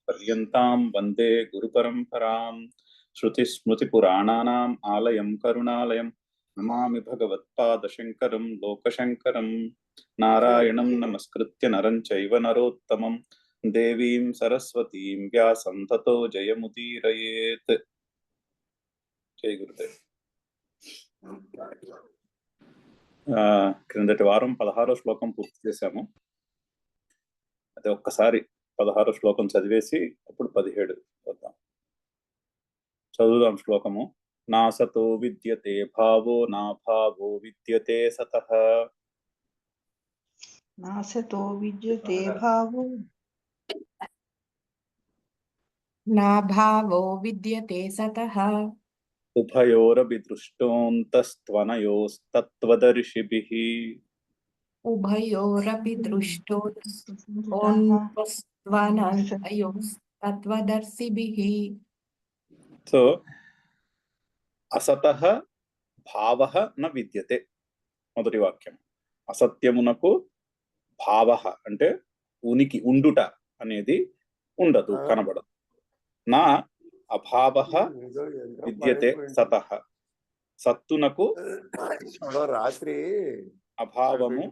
पर्यन्तां वन्दे गुरुपरम्परां श्रुतिस्मृतिपुराणानाम् आलयं करुणालयं नमामि भगवत्पादशङ्करं लोकशङ्करं नारायणं नमस्कृत्य नरं चैव नरोत्तमं देवीं सरस्वतीं व्यासं ततो जयमुदीरयेत्। जय गुरुदेव। క్రిందటి వారం 16వ శ్లోకం పూర్తి చేశాము. అదే ఒక్కసారి 16వ శ్లోకం చదివేసి అప్పుడు 17 వద్దాం. చదువుదాం శ్లోకము. నాసతో విద్యతే భావో నా భావో విద్యతే సతః. నాసతో విద్యతే భావో నా భావో విద్యతే సతః. ఉభయోరపి దృష్టోంతస్త్వనయోస్తత్వదర్శిభిః. ఉభయోరపి దృష్టోంతస్త్వనయోస్తత్వదర్శిభిః. సో అసతః భావః న విద్యతే మొదటి వాక్యం. అసత్యమునకు భావః అంటే ఉనికి ఉండుట అనేది ఉండదు, కనబడదు. నా అభావః విద్యతే సతః. సత్తునకు రాత్రి అభావము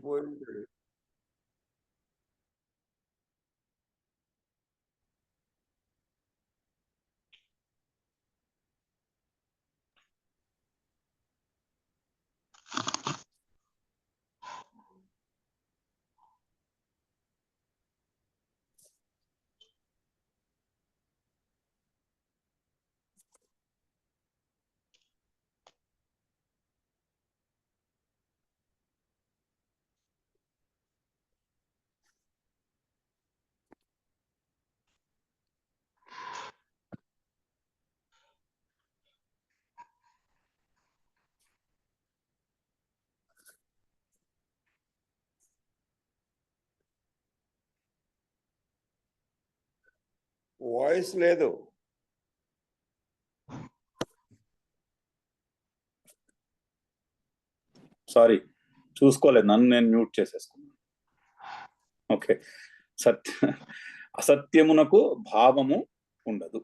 వాయిస్ లేదు. సారీ, చూసుకోలేదు, నన్ను నేను మ్యూట్ చేసేసుకున్నాను. ఓకే. అసత్యమునకు భావము ఉండదు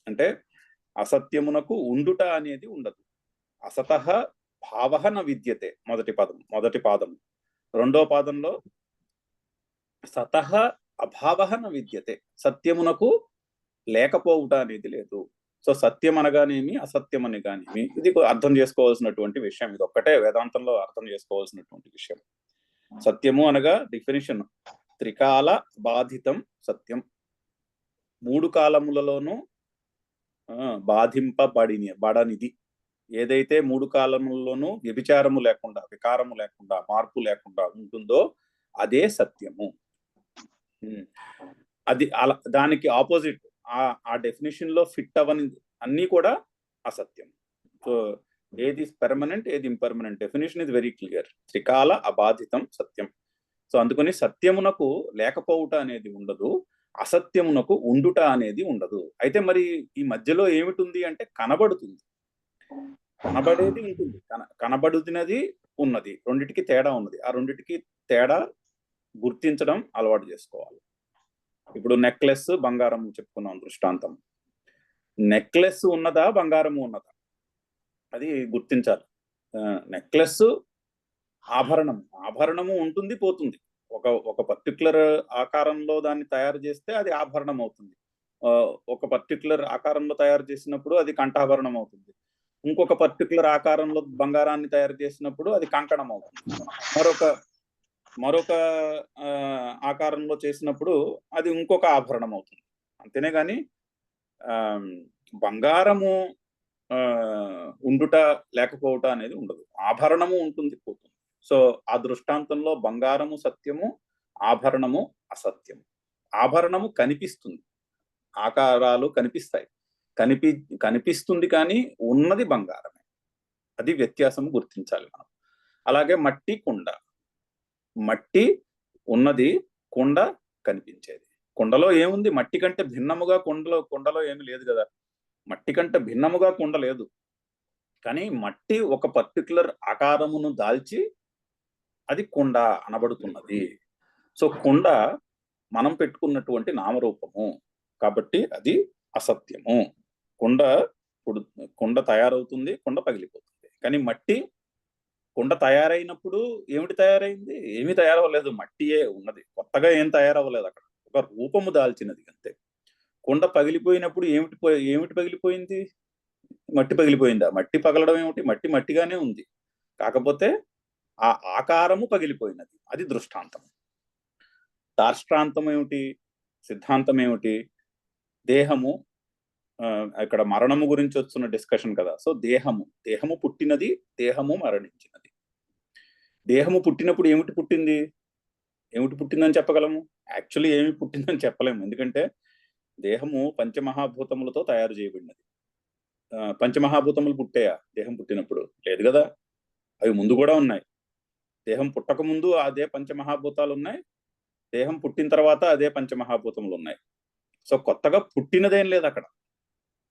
అంటే అసత్యమునకు ఉండుట అనేది ఉండదు. అసతః భావః న విద్యతే మొదటి పాదం. రెండో పాదంలో సతః అభావః న విద్యతే, సత్యమునకు లేకపోవుట అనేది లేదు. సో సత్యం అనగానేమి అసత్యం అనగానేమి ఇది అర్థం చేసుకోవాల్సినటువంటి విషయం. ఇది ఒక్కటే వేదాంతంలో అర్థం చేసుకోవాల్సినటువంటి విషయం. సత్యము అనగా డెఫినిషన్ త్రికాల బాధితం సత్యం. 3 కాలములలోనూ బాధింపబడనిది ఏదైతే 3 కాలములలోనూ వ్యభిచారము లేకుండా, వికారము లేకుండా, మార్పు లేకుండా ఉంటుందో అదే సత్యము. అది దానికి ఆపోజిట్ ఆ డెఫినేషన్ లో ఫిట్ అవని అన్ని కూడా అసత్యం. సో ఏది పెర్మనెంట్, ఏది impermanent, definition is very clear. త్రికాల అబాధితం సత్యం. సో అందుకని సత్యమునకు లేకపోవుట అనేది ఉండదు, అసత్యమునకు ఉండుట అనేది ఉండదు. అయితే మరి ఈ మధ్యలో ఏమిటి అంటే కనబడుతుంది, కనబడేది ఉంటుంది, కనబడుతున్నది ఉన్నది. రెండిటికి తేడా ఉన్నది. ఆ రెండిటికి తేడా గుర్తించడం అలవాటు చేసుకోవాలి. ఇప్పుడు నెక్లెస్, బంగారం చెప్పుకున్నాం దృష్టాంతం. నెక్లెస్ ఉన్నదా, బంగారము ఉన్నదా, అది గుర్తించాలి. నెక్లెస్ ఆభరణము ఉంటుంది, పోతుంది. ఒక పర్టికులర్ ఆకారంలో దాన్ని తయారు చేస్తే అది ఆభరణం అవుతుంది. ఒక పర్టికులర్ ఆకారంలో తయారు చేసినప్పుడు అది కంఠాభరణం అవుతుంది. ఇంకొక పర్టికులర్ ఆకారంలో బంగారాన్ని తయారు చేసినప్పుడు అది కంకణం అవుతుంది. మరొక ఆకారంలో చేసినప్పుడు అది ఇంకొక ఆభరణం అవుతుంది. అంతేనే గాని బంగారము ఉండుట లేకపోవట అనేది ఉండదు. ఆభరణము ఉంటుంది, పోతుంది. సో ఆ దృష్టాంతంలో బంగారము సత్యము, ఆభరణము అసత్యము. ఆభరణము కనిపిస్తుంది, ఆకారాలు కనిపిస్తాయి, కనిపిస్తుంది, కానీ ఉన్నది బంగారమే. అది వ్యత్యాసము గుర్తించాలి మనం. అలాగే మట్టి, కుండ. మట్టి ఉన్నది, కుండ కనిపించేది. కుండలో ఏముంది? మట్టి కంటే భిన్నముగా కుండలో ఏమి లేదు కదా. మట్టి కంటే భిన్నముగా కుండ లేదు, కానీ మట్టి ఒక పర్టికులర్ ఆకారమును దాల్చి అది కుండ అనబడుతున్నది. సో కుండ మనం పెట్టుకున్నటువంటి నామరూపము. కాబట్టి అది అసత్యము. కుండ కుండ తయారవుతుంది, కుండ పగిలిపోతుంది. కానీ మట్టి కుండ తయారైనప్పుడు ఏమిటి తయారైంది? ఏమీ తయారవ్వలేదు, మట్టియే ఉన్నది. కొత్తగా ఏం తయారవ్వలేదు అక్కడ, ఒక రూపము దాల్చినది అంతే. కుండ పగిలిపోయినప్పుడు ఏమిటి పగిలిపోయింది? మట్టి పగిలిపోయిందా? మట్టి పగలడం ఏమిటి? మట్టి మట్టిగానే ఉంది, కాకపోతే ఆ ఆకారము పగిలిపోయినది. అది దృష్టాంతం. దార్ష్టాంతం ఏమిటి? సిద్ధాంతం ఏమిటి? దేహము, ఇక్కడ మరణము గురించి వస్తున్న డిస్కషన్ కదా. సో దేహము పుట్టినది, దేహము మరణించినది. దేహము పుట్టినప్పుడు ఏమిటి పుట్టింది? ఏమిటి పుట్టిందని చెప్పగలము? యాక్చువల్లీ ఏమి పుట్టిందని చెప్పలేము, ఎందుకంటే దేహము పంచమహాభూతములతో తయారు చేయబడినది. పంచమహాభూతములు పుట్టాయా దేహం పుట్టినప్పుడు? లేదు కదా, అవి ముందు కూడా ఉన్నాయి. దేహం పుట్టక ముందు అదే పంచమహాభూతాలు ఉన్నాయి, దేహం పుట్టిన తర్వాత అదే పంచమహాభూతములు ఉన్నాయి. సో కొత్తగా పుట్టినదేం లేదు అక్కడ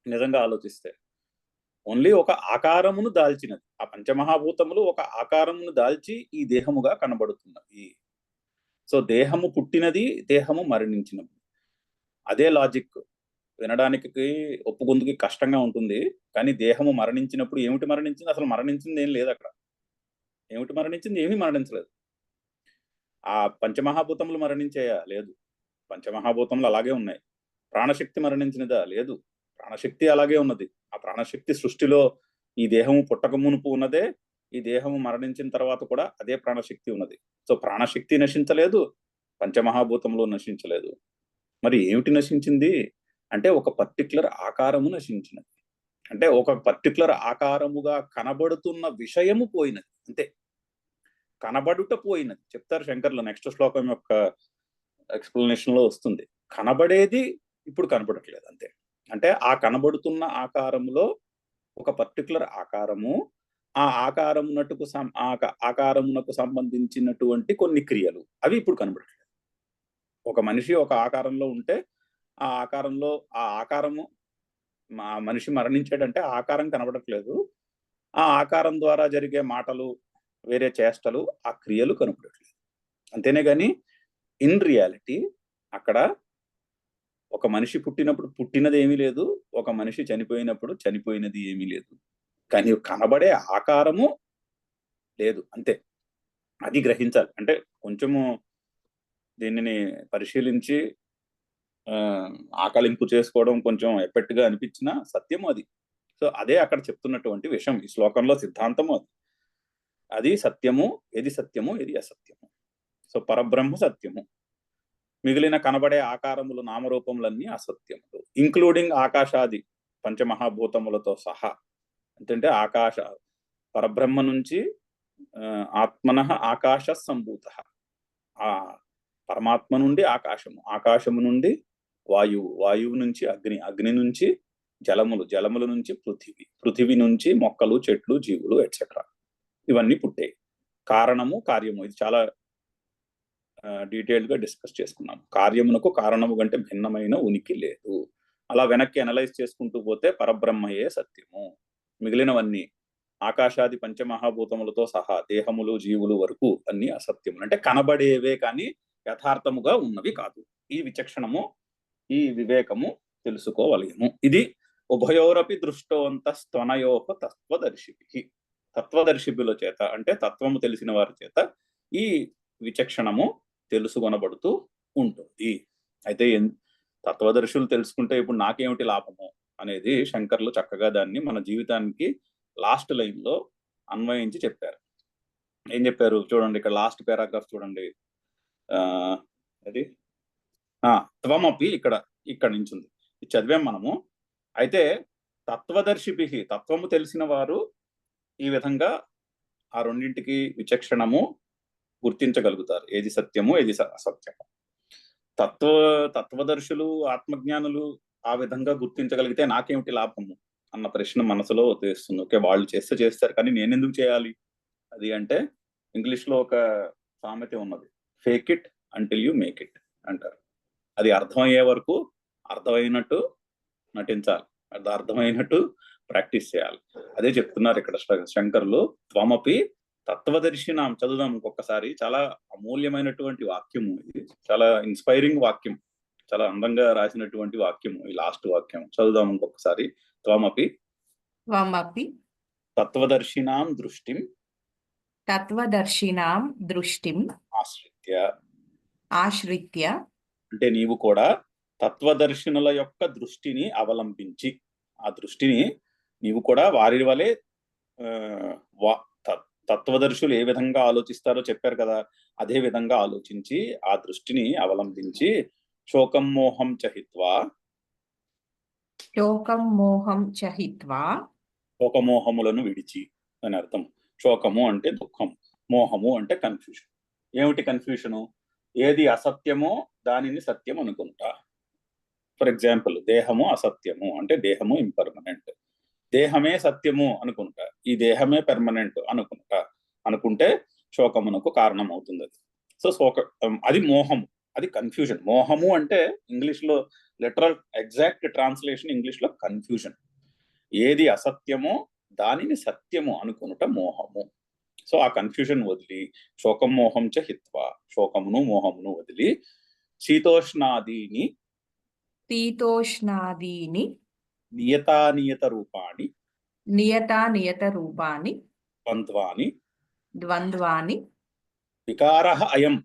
నిజంగా ఆలోచిస్తే. ఓన్లీ ఒక ఆకారమును దాల్చినది. ఆ పంచమహాభూతములు ఒక ఆకారమును దాల్చి ఈ దేహముగా కనబడుతున్నది. సో దేహము పుట్టినది, దేహము మరణించినది. అదే లాజిక్. వినడానికి ఒప్పుకుందుకి కష్టంగా ఉంటుంది, కానీ దేహము మరణించినప్పుడు ఏమిటి మరణించింది? అసలు మరణించింది ఏం లేదు అక్కడ. ఏమిటి మరణించింది? ఏమీ మరణించలేదు. ఆ పంచమహాభూతములు మరణించాయా? లేదు, పంచమహాభూతములు అలాగే ఉన్నాయి. ప్రాణశక్తి మరణించినదా? లేదు, ప్రాణశక్తి అలాగే ఉన్నది. ఆ ప్రాణశక్తి సృష్టిలో ఈ దేహము పుట్టక మునుపు ఉన్నదే, ఈ దేహము మరణించిన తర్వాత కూడా అదే ప్రాణశక్తి ఉన్నది. సో ప్రాణశక్తి నశించలేదు, పంచమహాభూతంలో నశించలేదు. మరి ఏమిటి నశించింది అంటే ఒక పర్టిక్యులర్ ఆకారము నశించినది. అంటే ఒక పర్టిక్యులర్ ఆకారముగా కనబడుతున్న విషయము పోయినది అంతే. కనబడుట పోయినది చెప్తారు శంకర్లు. నెక్స్ట్ శ్లోకం యొక్క ఎక్స్ప్లెనేషన్ లో వస్తుంది. కనబడేది ఇప్పుడు కనబడట్లేదు అంతే. అంటే ఆ కనబడుతున్న ఆకారములో ఒక పర్టికులర్ ఆకారము, ఆ ఆకారమునకు సంబంధించినటువంటి కొన్ని క్రియలు, అవి ఇప్పుడు కనబడట్లేదు. ఒక మనిషి ఒక ఆకారంలో ఉంటే ఆ ఆకారము మనిషి మరణించాడంటే ఆ ఆకారం కనబడట్లేదు. ఆ ఆకారం ద్వారా జరిగే మాటలు, వేరే చేష్టలు, ఆ క్రియలు కనబడట్లేదు అంతేనే. కానీ ఇన్ రియాలిటీ అక్కడ ఒక మనిషి పుట్టినప్పుడు పుట్టినది ఏమీ లేదు, ఒక మనిషి చనిపోయినప్పుడు చనిపోయినది ఏమీ లేదు. కానీ కనబడే ఆకారము లేదు అంతే. అది గ్రహించాలి. అంటే కొంచెము దీనిని పరిశీలించి ఆకలింపు చేసుకోవడం కొంచెం ఎఫెక్ట్గా అనిపించిన సత్యము అది. సో అదే అక్కడ చెప్తున్నటువంటి విషయం, ఈ శ్లోకంలో సిద్ధాంతము అది. అది సత్యము, ఏది సత్యము, ఏది అసత్యము. సో పరబ్రహ్మ సత్యము, మిగిలిన కనబడే ఆకారములు, నామరూపములన్నీ అసత్యములు, ఇంక్లూడింగ్ ఆకాశాది పంచమహాభూతములతో సహా. అంటే పరబ్రహ్మ నుంచి ఆత్మనః ఆకాశ సంభూత, ఆ పరమాత్మ నుండి ఆకాశము, ఆకాశము నుండి వాయువు, వాయువు నుంచి అగ్ని, అగ్ని నుంచి జలములు, జలముల నుంచి పృథివీ, పృథివీ నుంచి మొక్కలు, చెట్లు, జీవులు ఎట్సెట్రా, ఇవన్నీ పుట్టాయి. కారణము, కార్యము, ఇది చాలా డీటెయిల్డ్ గా డిస్కస్ చేసుకున్నాం. కార్యమునకు కారణము కంటే భిన్నమైన ఉనికి లేదు. అలా వెనక్కి అనలైజ్ చేసుకుంటూ పోతే పరబ్రహ్మయే సత్యము, మిగిలినవన్నీ ఆకాశాది పంచమహాభూతములతో సహా దేహములు, జీవులు వరకు అన్ని అసత్యములు. అంటే కనబడేవే కానీ యథార్థముగా ఉన్నవి కాదు. ఈ విచక్షణము, ఈ వివేకము తెలుసుకోవలేము. ఇది ఉభయోరపి దృష్టోంత స్తనయోహ తత్వదర్శిభి, తత్వదర్శిభుల చేత అంటే తత్వము తెలిసిన వారి చేత ఈ విచక్షణము తెలుసుకొనబడుతూ ఉంటుంది. అయితే తత్వదర్శులు తెలుసుకుంటే ఇప్పుడు నాకేమిటి లాభము అనేది శంకర్లు చక్కగా దాన్ని మన జీవితానికి లాస్ట్ లైన్ లో అన్వయించి చెప్పారు. ఏం చెప్పారు చూడండి, ఇక్కడ లాస్ట్ పారాగ్రాఫ్ చూడండి. అది త్వమపి ఇక్కడ నుంచి ఉంది, ఇది చదివాం మనము. అయితే తత్వదర్శిభి, తత్వము తెలిసిన వారు ఈ విధంగా ఆ రెండింటికి విచక్షణము గుర్తించగలుగుతారు, ఏది సత్యము, ఏది అసత్యము. తత్వదర్శులు, ఆత్మజ్ఞానులు ఆ విధంగా గుర్తించగలిగితే నాకేమిటి లాభము అన్న ప్రశ్న మనసులో ఉదయిస్తుంది. ఓకే, వాళ్ళు చేస్తారు కానీ నేనెందుకు చేయాలి అది అంటే, ఇంగ్లీష్ లో ఒక సామెత ఉన్నది, fake it until you make it అంటారు. అది అర్థమయ్యే వరకు అర్థమైనట్టు నటించాలి, అర్థమైనట్టు ప్రాక్టీస్ చేయాలి. అదే చెప్తున్నారు ఇక్కడ శంకర్లు. త్వమపి తత్వదర్శినాం చదువుదాం ఇంకొకసారి. చాలా అమూల్యమైనటువంటి వాక్యము ఇది, చాలా ఇన్స్పైరింగ్ వాక్యం, చాలా అందంగా రాసినటువంటి వాక్యము ఈ లాస్ట్ వాక్యం. చదువుదాం ఇంకొకసారి. త్వమపి త్వమపి తత్వదర్శినాం దృష్టిం తత్వదర్శినాం దృష్టిం ఆశ్రిత్య, ఆశ్రిత్య అంటే నీవు కూడా తత్వదర్శినుల యొక్క దృష్టిని అవలంబించి, ఆ దృష్టిని నీవు కూడా వారి వలె తత్వదర్శులు ఏ విధంగా ఆలోచిస్తారో చెప్పారు కదా, అదే విధంగా ఆలోచించి ఆ దృష్టిని అవలంబించి శోకం మోహం చహిత్వా, శోకం మోహం చహిత్వా శోకమోహములను విడిచి అని అర్థం. శోకము అంటే దుఃఖం, మోహము అంటే కన్ఫ్యూషన్. ఏమిటి కన్ఫ్యూషను? ఏది అసత్యమో దానిని సత్యం అనుకుంటా. ఫర్ ఎగ్జాంపుల్, దేహము అసత్యము అంటే దేహము ఇంపర్మనెంట్, దేహమే సత్యము అనుకుంటా, ఈ దేహమే పెర్మనెంట్ అనుకుంటే శోకమునకు కారణం అవుతుంది అది. సో అది మోహము, అది కన్ఫ్యూజన్. మోహము అంటే ఇంగ్లీష్ లో లిటరల్ ఎగ్జాక్ట్ ట్రాన్స్లేషన్ ఇంగ్లీష్ లో కన్ఫ్యూజన్. ఏది అసత్యమో దానిని సత్యము అనుకునుట మోహము. సో ఆ కన్ఫ్యూజన్ వదిలి శోకం మోహం చ హిత్వా, శోకమును మోహమును వదిలి శీతోష్ణాదీని నియతానియత రూపాణి నియత రూపాణి ద్వంద్వాని ద్వంద్వాని అయం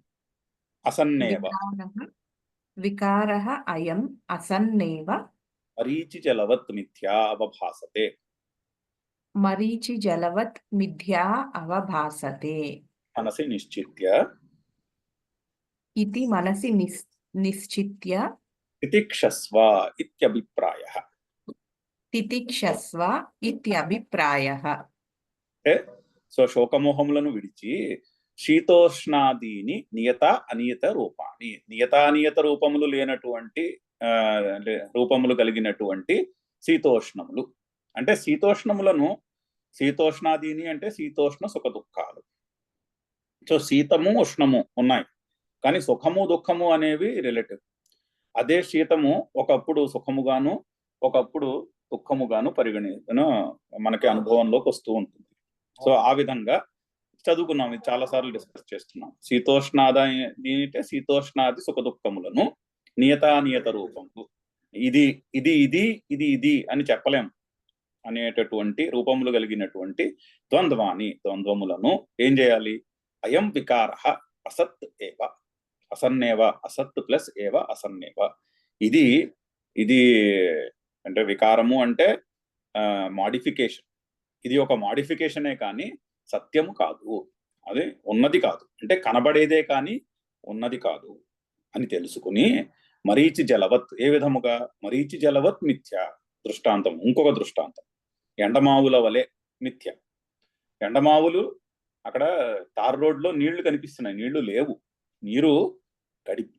అసన్నేవ వికారః అయం అసన్నేవ మరీచిజలవత్ మిథ్యా అవభాసతే. మరీచిజలవత్ మిథ్యా అవభాసతే మనసి నిశ్చిత్య ఇతి మనసి నిశ్చిత్య తితిక్షస్వ ఇత్యభిప్రాయః. తితిక్షస్వ ఇత్యభిప్రాయః. సో శోకమోహములను విడిచి శీతోష్ణాదీని నియత అనియత రూపాన్ని, నియతానియత రూపములు లేనటువంటి రూపములు కలిగినటువంటి శీతోష్ణములు అంటే శీతోష్ణాదీని అంటే శీతోష్ణ సుఖ దుఃఖాలు. సో శీతము ఉష్ణము ఉన్నాయి, కానీ సుఖము దుఃఖము అనేవి రిలేటివ్. అదే శీతము ఒకప్పుడు సుఖముగాను ఒకప్పుడు దుఃఖముగాను మనకి అనుభవంలోకి వస్తూ ఉంటుంది. సో ఆ విధంగా చదువుకున్నాం, ఇది చాలా సార్లు డిస్కస్ చేస్తున్నాం. అంటే శీతోష్ణాది సుఖ దుఃఖములను నియతానియత రూపములు, ఇది ఇది ఇది ఇది ఇది అని చెప్పలేం అనేటటువంటి రూపములు కలిగినటువంటి ద్వంద్వములను ఏం చేయాలి? అయం వికార అసత్ ఏవ అసన్నేవ, అసత్ ప్లస్ ఏవ అసన్నేవ. ఇది ఇది అంటే వికారము అంటే మాడిఫికేషన్. ఇది ఒక మాడిఫికేషనే కానీ సత్యము కాదు, అది ఉన్నది కాదు, అంటే కనబడేదే కానీ ఉన్నది కాదు అని తెలుసుకుని మరీచి జలవత్, ఏ విధముగా? మరీచి జలవత్ మిథ్య. దృష్టాంతం, ఇంకొక దృష్టాంతం, ఎండమావుల వలె మిథ్య. ఎండమావులు అక్కడ తార్ రోడ్లో నీళ్లు కనిపిస్తున్నాయి, నీళ్లు లేవు, నీరు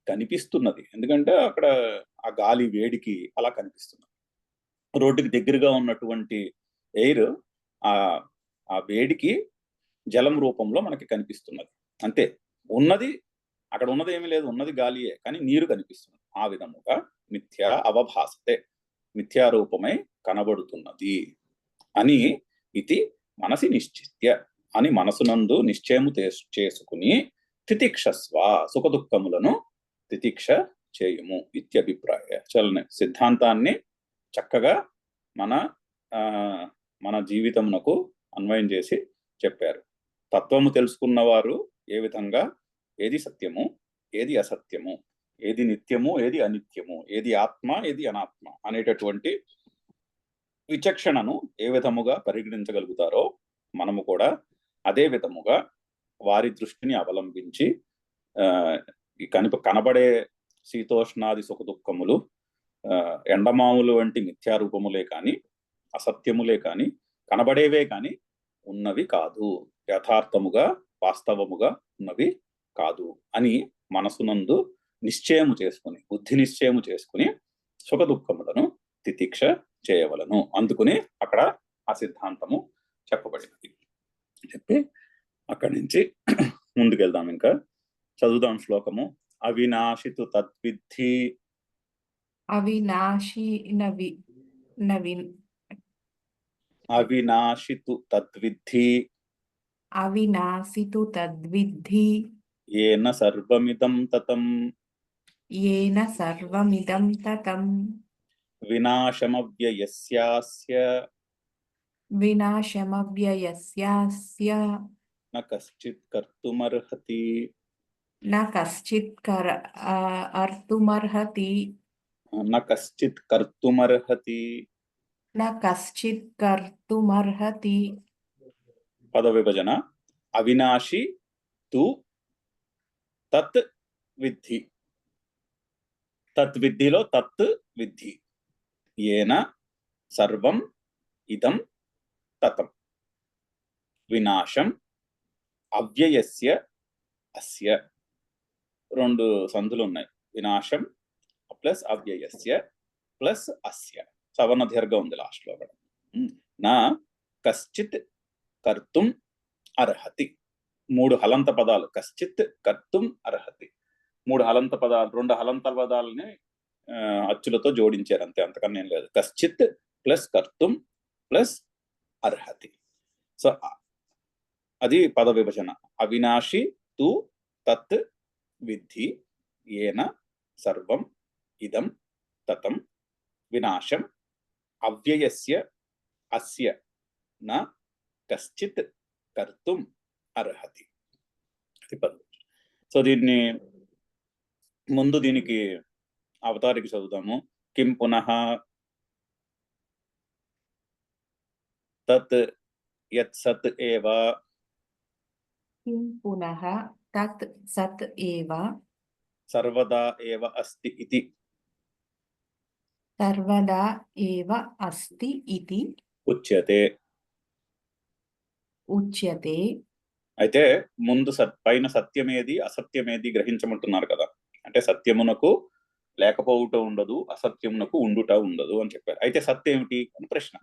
కనిపిస్తున్నది, ఎందుకంటే అక్కడ ఆ గాలి వేడికి అలా కనిపిస్తున్నది. రోడ్డుకి దగ్గరగా ఉన్నటువంటి ఎయిర్ ఆ వేడికి జలం రూపంలో మనకి కనిపిస్తున్నది, అంతే. ఉన్నది అక్కడ ఉన్నది ఏమీ లేదు, ఉన్నది గాలియే, కానీ నీరు కనిపిస్తున్నది. ఆ విధముగా మిథ్యా అవభాసతే, మిథ్యారూపమై కనబడుతున్నది అని ఇది మనసి నిశ్చిత్య అని మనసునందు నిశ్చయము చేసుకుని తితిక్షస్వ, సుఖ దుఃఖములను తితిక్ష చేయుము ఇత్యభిప్రాయ. చలన సిద్ధాంతాన్ని చక్కగా మన జీవితమునకు అన్వయం చేసి చెప్పారు. తత్వము తెలుసుకున్నవారు ఏ విధంగా ఏది సత్యము ఏది అసత్యము, ఏది నిత్యము ఏది అనిత్యము, ఏది ఆత్మ ఏది అనాత్మ అనేటటువంటి విచక్షణను ఏ విధముగా పరిగణించగలుగుతారో మనము కూడా అదే విధముగా వారి దృష్టిని అవలంబించి కనబడే శీతోష్ణాది సుఖ దుఃఖములు ఎండమాములు వంటి మిథ్యారూపములే కానీ అసత్యములే కానీ కనబడేవే కానీ ఉన్నవి కాదు, యథార్థముగా వాస్తవముగా ఉన్నవి కాదు అని మనసునందు నిశ్చయము చేసుకుని, బుద్ధి నిశ్చయము చేసుకుని సుఖ దుఃఖములను తితిక్ష చేయవలను. అందుకుని అక్కడ ఆ సిద్ధాంతము చెప్పబడినది. చెప్పి అక్కడి నుంచి ముందుకెళ్దాం, ఇంకా చదువుదాం శ్లోకము. అవినాశితు తద్విద్ధి అవినాశితు తద్విద్ధి అవినాశి తు తద్విద్ధి ఏన సర్వమిదం తతం ఏన సర్వమిదం తతం వినాశమవ్యయస్యాస్య వినాశమవ్యయస్యాస్య న కశ్చిత్ కర్తుమర్హతి. న కశ్చిత్ అర్తుమర్హతి న కశ్చిత్ కర్తుమర్హతి. న కశ్చిత్ కర్తుమర్హతి. పద విభజన. అవినాశి తు తత్ విద్ధి. తత్ విద్ధిలో తత్ విద్ధి. ఏన సర్వం ఇదం తతం వినాశం అవ్యయస్య అస్య. రెండు సందులు ఉన్నాయి. వినాశం ప్లస్ అవ్యయస్య ప్లస్ అస్య. సవర్ణ దీర్ఘం ఉంది లాస్ట్ లో కూడా. నా కశ్చిత్ కర్తుం అర్హతి. మూడు హలంత పదాలు. కశ్చిత్ కర్తుం అర్హతి. మూడు హలంత పదాలు, రెండు హలంత పదాలని అచ్చులతో జోడించారు అంతే, అంతకన్నా ఏం లేదు. కశ్చిత్ ప్లస్ కర్తుం ప్లస్ అర్హతి. సో అది పద విభజన. అవినాశి తు తత్ విద్ధి ఏన సర్వం ఇదం తతం వినాశం అవ్యయస్య అస్య న కశ్చిత్ కర్తుం అర్హతి. అది పద. సో దీన్ని ముందు దీనికి అవతారికి చదువుదాము. కిం పునః తత్ యత్ సత్ ఏవ కిం పునః తత్ సత్ ఏవ సర్వదా ఏవ అస్తి ఇతి. సర్వదా ఏవ అస్తి ఇతి ఉచ్యతే. ఉచ్యతే. అయితే ముందు పైన సత్యమేది అసత్యమేది గ్రహించమంటున్నారు కదా. అంటే సత్యమునకు లేకపోవుట ఉండదు, అసత్యమునకు ఉండుట ఉండదు అని చెప్పారు. అయితే సత్ ఏమిటి అని ప్రశ్న.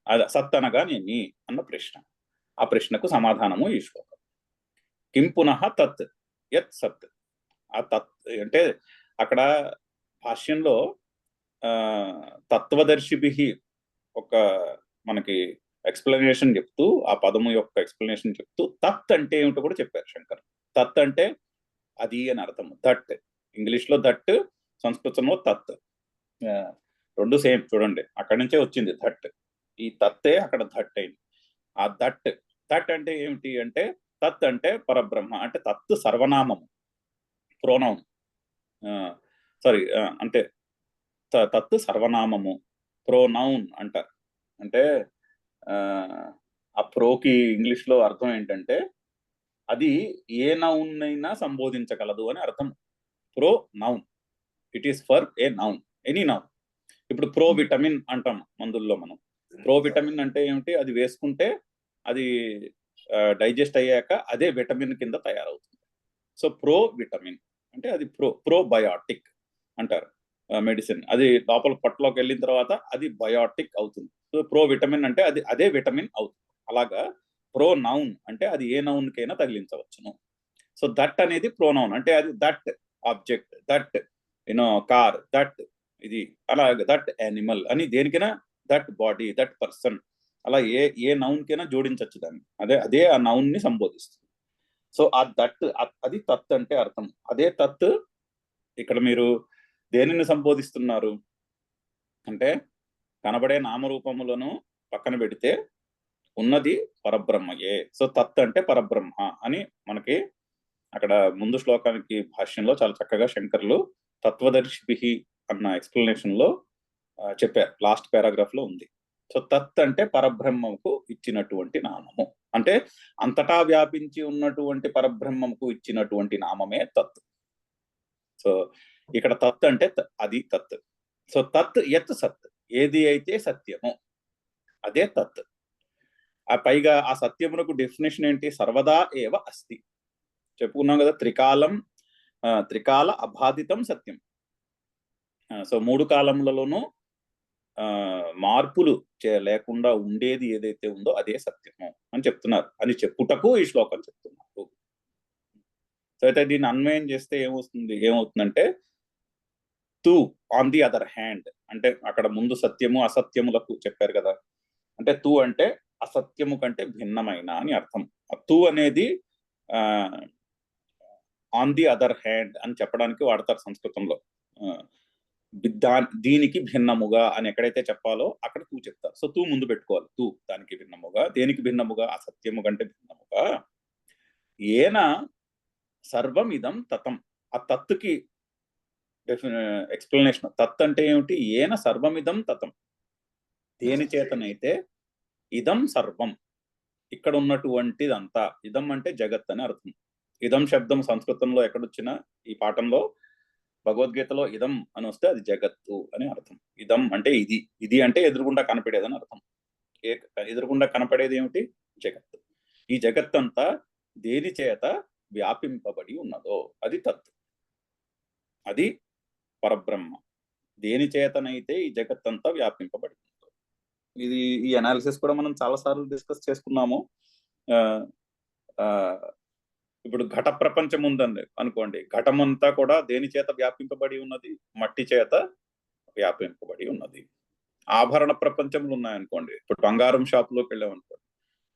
అది సత్ అనగానేమి అన్న ప్రశ్న. ఆ ప్రశ్నకు సమాధానము ఈ శ్లోకం. కిం పునః తత్ యత్ సత్. ఆ తత్ అంటే అక్కడ భాష్యంలో తత్వదర్శిభి ఒక మనకి ఎక్స్ప్లెనేషన్ చెప్తూ, ఆ పదము యొక్క ఎక్స్ప్లెనేషన్ చెప్తూ తత్ అంటే ఏమిటో కూడా చెప్పారు శంకర్. తత్ అంటే అది అని అర్థం. దట్ ఇంగ్లీష్ లో దట్, సంస్కృతంలో తత్. రెండు సేమ్ చూడండి, అక్కడి నుంచే వచ్చింది దట్. ఈ తత్తే అక్కడ దట్ అయింది. ఆ దట్ దట్ అంటే ఏమిటి అంటే తత్ అంటే పరబ్రహ్మ. అంటే తత్ సర్వనామము, ప్రోనౌన్. సారీ, అంటే తత్ సర్వనామము, ప్రోనౌన్ అంటారు. అంటే ఆ ప్రోకి ఇంగ్లీష్ లో అర్థం ఏంటంటే అది ఏ నౌన్ అయినా సంబోధించగలదు అని అర్థం. Pro noun, it is for a noun, any noun. ఇప్పుడు ప్రో విటమిన్ అంటాం మందుల్లో మనం. ప్రో విటమిన్ అంటే ఏమిటి? అది వేసుకుంటే అది డైజెస్ట్ అయ్యాక అదే విటమిన్ కింద తయారవుతుంది. సో ప్రో విటమిన్ అంటే అది ప్రోబయాటిక్ అంటారు మెడిసిన్. అది లోపల పొట్టలోకి వెళ్ళిన తర్వాత అది బయాటిక్ అవుతుంది. సో ప్రో విటమిన్ అంటే అది అదే విటమిన్ అవుతుంది. అలాగా ప్రో నౌన్ అంటే అది ఏ నౌన్ కైనా తగిలించవచ్చును. సో దట్ అనేది ప్రోనౌన్. అంటే అది that object, that car, that ఇది, అలాగే దట్ యానిమల్ అని దేనికైనా, దట్ బాడీ, దట్ పర్సన్, అలా ఏ నౌన్ కైనా జోడించవచ్చు దాన్ని. అదే ఆ నౌన్ ని సంబోధిస్తుంది. సో ఆ దట్ అది తత్ అంటే అర్థం. అదే తత్ ఇక్కడ మీరు దేనిని సంబోధిస్తున్నారు అంటే కనబడే నామరూపములను పక్కన పెడితే ఉన్నది పరబ్రహ్మయే. సో తత్ అంటే పరబ్రహ్మ అని మనకి అక్కడ ముందు శ్లోకానికి భాష్యంలో చాలా చక్కగా శంకర్లు తత్వదర్శిభి అన్న ఎక్స్ప్లెనేషన్ లో చెప్పారు. లాస్ట్ పారాగ్రాఫ్ లో ఉంది. సో తత్ అంటే పరబ్రహ్మకు ఇచ్చినటువంటి నామము. అంటే అంతటా వ్యాపించి ఉన్నటువంటి పరబ్రహ్మకు ఇచ్చినటువంటి నామమే తత్. సో ఇక్కడ తత్ అంటే అది తత్. సో తత్ యత్ సత్, ఏది అయితే సత్యము అదే తత్. ఆ పైగా ఆ సత్యమునకు డెఫినేషన్ ఏంటి? సర్వదా ఏవ అస్తి. చెప్పుకున్నాం కదా, త్రికాల అబాధితం సత్యం. సో మూడు కాలములలోనూ మార్పులు లేకుండా ఉండేది ఏదైతే ఉందో అదే సత్యము అని చెప్తున్నారు. అని చెప్పుటకు ఈ శ్లోకం చెప్తున్నారు. సో అయితే దీన్ని అన్వయం చేస్తే ఏమవుతుందంటే తు ఆన్ ది అదర్ హ్యాండ్, అంటే అక్కడ ముందు సత్యము అసత్యములకు చెప్పారు కదా. అంటే తు అంటే అసత్యము కంటే భిన్నమైన అని అర్థం. తు అనేది ఆన్ ది అదర్ హ్యాండ్ అని చెప్పడానికి వాడతారు సంస్కృతంలో. దీనికి భిన్నముగా అని ఎక్కడైతే చెప్పాలో అక్కడ తూ చెప్తారు. సో తూ ముందు పెట్టుకోవాలి. తూ దానికి భిన్నముగా, దేనికి భిన్నముగా, అసత్యము కంటే భిన్నముగా, ఏన సర్వం ఇదం తతం. ఆ తత్తుకి ఎక్స్ప్లెనేషన్. తత్ అంటే ఏమిటి? ఏన సర్వమిదం తతం, దేని చేతనైతే ఇదం సర్వం, ఇక్కడ ఉన్నటువంటిదంతా. ఇదం అంటే జగత్ అని అర్థం. ఇదం శబ్దం సంస్కృతంలో ఎక్కడొచ్చినా ఈ పాఠంలో భగవద్గీతలో ఇదం అని వస్తే అది జగత్తు అని అర్థం. ఇదం అంటే ఇది, ఇది అంటే ఎదురుగుండా కనపడేదని అర్థం. ఎదురుగుండా కనపడేది ఏమిటి? జగత్తు. ఈ జగత్తంతా దేని చేత వ్యాపింపబడి ఉన్నదో అది తత్, అది పరబ్రహ్మ. దేని చేతనైతే ఈ జగత్తంతా వ్యాపింపబడి ఉన్నదో. ఇది ఈ అనాలిసిస్ కూడా మనం చాలాసార్లు డిస్కస్ చేసుకున్నాము. ఇప్పుడు ఘట ప్రపంచం ఉందండి అనుకోండి. ఘటమంతా కూడా దేని చేత వ్యాపింపబడి ఉన్నది? మట్టి చేత వ్యాపింపబడి ఉన్నది. ఆభరణ ప్రపంచంలో ఉన్నాయనుకోండి. ఇప్పుడు బంగారం షాపులోకి వెళ్ళామనుకోండి,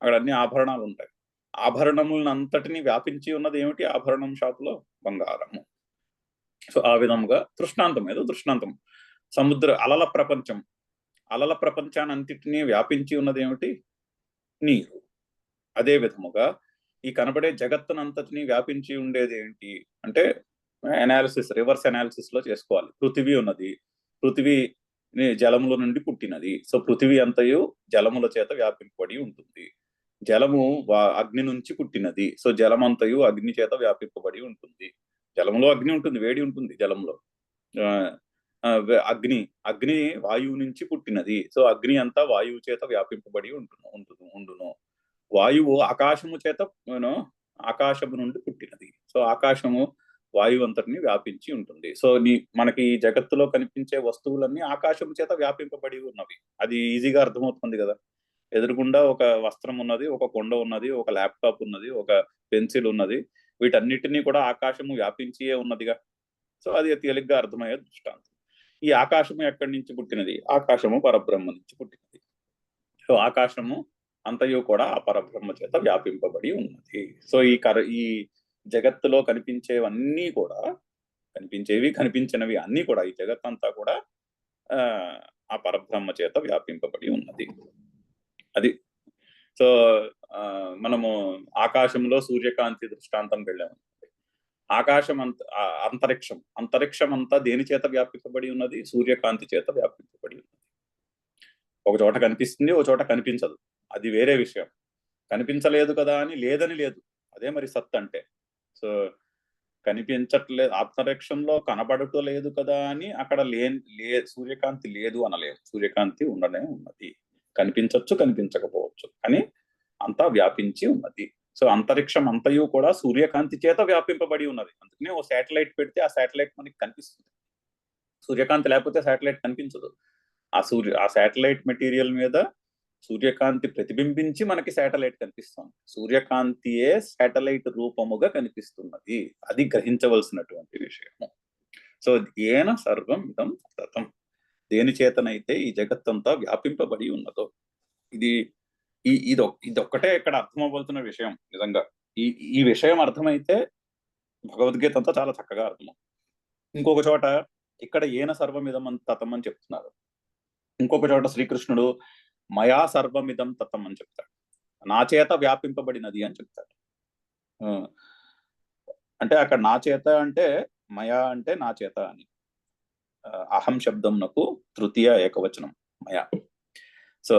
అక్కడ అన్ని ఆభరణాలు ఉంటాయి. ఆభరణములను అంతటినీ వ్యాపించి ఉన్నది ఏమిటి? ఆభరణం షాపులో బంగారము. సో ఆ విధముగా దృష్టాంతం, ఏదో దృష్టాంతం. సముద్ర అలల ప్రపంచం, అలల ప్రపంచాన్ని అంతటినీ వ్యాపించి ఉన్నది ఏమిటి? నీరు. అదే విధముగా ఈ కనబడే జగత్తునంతటినీ వ్యాపించి ఉండేది ఏంటి అంటే అనాలిసిస్, రివర్స్ అనాలిసిస్ లో చేసుకోవాలి. పృథివీ ఉన్నది, పృథివీ జలముల నుండి పుట్టినది. సో పృథివీ అంతయు జలముల చేత వ్యాపింపబడి ఉంటుంది. జలము అగ్ని నుంచి పుట్టినది. సో జలమంతయు అగ్ని చేత వ్యాపింపబడి ఉంటుంది. జలంలో అగ్ని ఉంటుంది, వేడి ఉంటుంది జలంలో. అగ్ని వాయువు నుంచి పుట్టినది. సో అగ్ని అంతా వాయువు చేత వ్యాపింపబడి ఉండును. వాయువు ఆకాశము చేత ఆకాశము నుండి పుట్టినది. సో ఆకాశము వాయువు అంతటిని వ్యాపించి ఉంటుంది. సో మనకి ఈ జగత్తులో కనిపించే వస్తువులన్నీ ఆకాశము చేత వ్యాపింపబడి ఉన్నవి. అది ఈజీగా అర్థమవుతుంది కదా. ఎదురుగుండా ఒక వస్త్రం ఉన్నది, ఒక కొండ ఉన్నది, ఒక ల్యాప్టాప్ ఉన్నది, ఒక పెన్సిల్ ఉన్నది. వీటన్నిటినీ కూడా ఆకాశము వ్యాపించియే ఉన్నదిగా. సో అది తేలిగ్గా అర్థమయ్యే దృష్టాంతం. ఈ ఆకాశము ఎక్కడి నుంచి పుట్టినది? ఆకాశము పరబ్రహ్మ నుంచి పుట్టినది. సో ఆకాశము అంతయు కూడా ఆ పరబ్రహ్మ చేత వ్యాపింపబడి ఉన్నది. సో ఈ జగత్తులో కనిపించేవన్నీ కూడా, కనిపించేవి కనిపించినవి అన్నీ కూడా, ఈ జగత్తంతా కూడా ఆ పరబ్రహ్మ చేత వ్యాపింపబడి ఉన్నది. అది. సో మనము ఆకాశంలో సూర్యకాంతి దృష్టాంతం వెళ్ళాము. ఆకాశం అంతరిక్షం అంతా దేని చేత వ్యాపింపబడి ఉన్నది? సూర్యకాంతి చేత వ్యాపింపబడి ఉన్నది. ఒక చోట కనిపిస్తుంది, ఒక చోట కనిపించదు. అది వేరే విషయం. కనిపించలేదు కదా అని లేదని లేదు. అదే మరి సత్ అంటే. సో కనిపించట్లేదు, అంతరిక్షంలో కనబడటం లేదు కదా అని అక్కడ సూర్యకాంతి లేదు అనలేదు. సూర్యకాంతి ఉండనే ఉన్నది. కనిపించవచ్చు, కనిపించకపోవచ్చు, కానీ అంతా వ్యాపించి ఉన్నది. సో అంతరిక్షం అంతయు కూడా సూర్యకాంతి చేత వ్యాపింపబడి ఉన్నది. అందుకనే ఓ శాటిలైట్ పెడితే ఆ శాటిలైట్ మనకి కనిపిస్తుంది. సూర్యకాంతి లేకపోతే శాటిలైట్ కనిపించదు. ఆ శాటిలైట్ మెటీరియల్ మీద సూర్యకాంతి ప్రతిబింబించి మనకి శాటిలైట్ కనిపిస్తుంది. సూర్యకాంతియే శాటిలైట్ రూపముగా కనిపిస్తున్నది. అది గ్రహించవలసినటువంటి విషయము. సో ఏన సర్వం ఇదం తతం, దేని చేతనైతే ఈ జగత్తంతా వ్యాపింపబడి ఉన్నదో. ఇదొక్కటే ఇక్కడ అర్థం అవ్వాల్సిన విషయం. నిజంగా ఈ విషయం అర్థమైతే భగవద్గీత అంతా చాలా చక్కగా అర్థం. ఇంకొక చోట ఇక్కడ ఏన సర్వమిదం తతం అని చెప్తున్నారు. ఇంకొక చోట శ్రీకృష్ణుడు మయా సర్వమిదం తతం అని చెప్తాడు. నా చేత వ్యాపింపబడినది అని చెప్తాడు. అంటే అక్కడ నా చేత అంటే మయా అంటే నా చేత అని. అహం శబ్దంనకు తృతీయ ఏకవచనం మయా. సో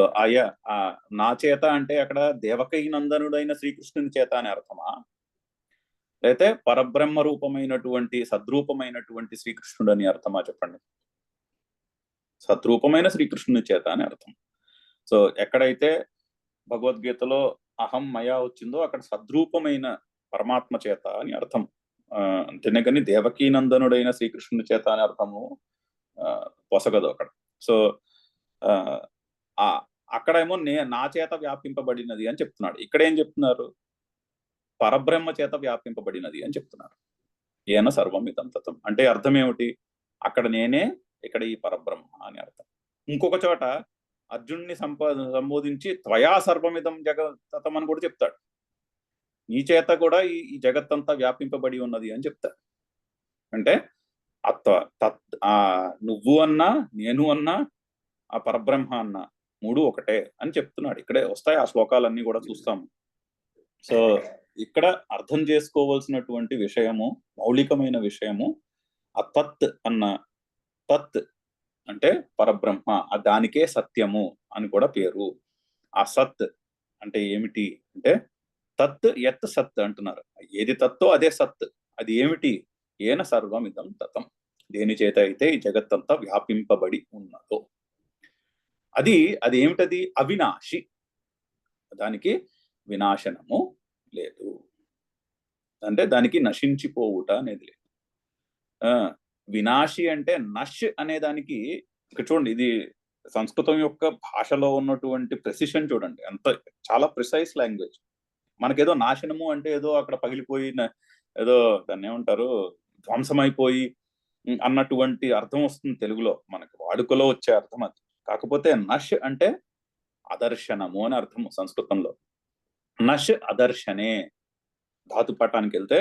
నా చేత అంటే అక్కడ దేవకీ నందనుడైన శ్రీకృష్ణుని చేత అని అర్థమా, అయితే పరబ్రహ్మ రూపమైనటువంటి సద్రూపమైనటువంటి శ్రీకృష్ణుడు అని అర్థమా చెప్పండి? సద్రూపమైన శ్రీకృష్ణుని చేత అని అర్థం. సో ఎక్కడైతే భగవద్గీతలో అహం మయా వచ్చిందో అక్కడ సద్రూపమైన పరమాత్మ చేత అని అర్థం. అంతేనే కానీ దేవకీ నందనుడైన శ్రీకృష్ణుని చేత అని అర్థము పొసగదు అక్కడ. సో అక్కడేమో నా చేత వ్యాపింపబడినది అని చెప్తున్నాడు. ఇక్కడ ఏం చెప్తున్నారు? పరబ్రహ్మ చేత వ్యాపింపబడినది అని చెప్తున్నారు. ఏన సర్వం ఇదం తతం అంటే అర్థం ఏమిటి? అక్కడ నేనే, ఇక్కడ ఈ పరబ్రహ్మ అని అర్థం. ఇంకొక చోట అర్జున్ని సంబోధించి త్వయా సర్వమిదం జగతతం అని కూడా చెప్తాడు. నీ చేత కూడా ఈ జగత్తంతా వ్యాపింపబడి ఉన్నది అని చెప్తాడు. అంటే నువ్వు అన్నా, నేను అన్నా, ఆ పరబ్రహ్మ అన్నా మూడు ఒకటే అని చెప్తున్నాడు. ఇక్కడే వస్తాయి ఆ శ్లోకాలన్నీ కూడా చూస్తాము. సో ఇక్కడ అర్థం చేసుకోవాల్సినటువంటి విషయము, మౌలికమైన విషయము, ఆ తత్ అన్న, తత్ అంటే పరబ్రహ్మ, దానికే సత్యము అని కూడా పేరు. ఆ సత్ అంటే ఏమిటి అంటే తత్ యత్ సత్ అంటున్నారు. ఏది తత్తో అదే సత్. అది ఏమిటి? ఏన సర్వమిదం తతం, దేని చేత అయితే ఈ జగత్తంతా వ్యాపింపబడి ఉన్నదో అది ఏమిటది? అవినాశి, దానికి వినాశనము లేదు, అంటే దానికి నశించిపోవుట అనేది లేదు. వినాశి అంటే నష్ అనే దానికి, ఇక్కడ చూడండి, ఇది సంస్కృతం యొక్క భాషలో ఉన్నటువంటి ప్రెసిషన్ చూడండి, అంత చాలా ప్రిసైజ్ లాంగ్వేజ్. మనకేదో నాశనము అంటే ఏదో అక్కడ పగిలిపోయి ఏదో దాన్ని ఏమంటారు, ధ్వంసమైపోయి అన్నటువంటి అర్థం వస్తుంది తెలుగులో, మనకు వాడుకలో వచ్చే అర్థం అది. కాకపోతే నష్ అంటే అదర్శనము అని అర్థము సంస్కృతంలో. నష్ అదర్శనే, ధాతుపాఠానికి వెళ్తే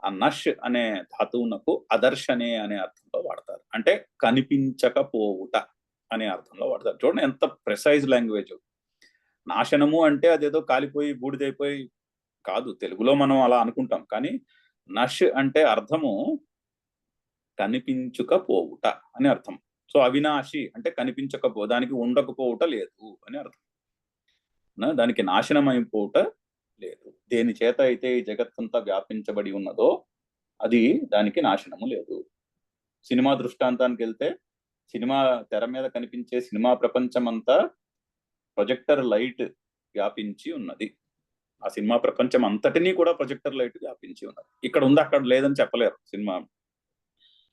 ఆ నష్ అనే ధాతువునకు అదర్శనే అనే అర్థంలో వాడతారు, అంటే కనిపించకపోవుట అనే అర్థంలో వాడతారు. చూడండి ఎంత ప్రిసైజ్ లాంగ్వేజ్. నాశనము అంటే అదేదో కాలిపోయి బూడిదైపోయి కాదు, తెలుగులో మనం అలా అనుకుంటాం, కానీ నష్ అంటే అర్థము కనిపించకపోవుట అని అర్థం. సో అవినాశి అంటే దానికి ఉండకపోవుట లేదు అని అర్థం. దానికి నాశనం అయిపోవుట లేదు. దేని చేత అయితే ఈ జగత్తంతా వ్యాపించబడి ఉన్నదో అది దానికి నాశనము లేదు. సినిమా దృష్టాంతానికి వెళ్తే, సినిమా తెర మీద కనిపించే సినిమా ప్రపంచం అంతా ప్రొజెక్టర్ లైట్ వ్యాపించి ఉన్నది. ఆ సినిమా ప్రపంచం అంతటినీ కూడా ప్రొజెక్టర్ లైట్ వ్యాపించి ఉన్నది. ఇక్కడ ఉంది అక్కడ లేదని చెప్పలేరు. సినిమా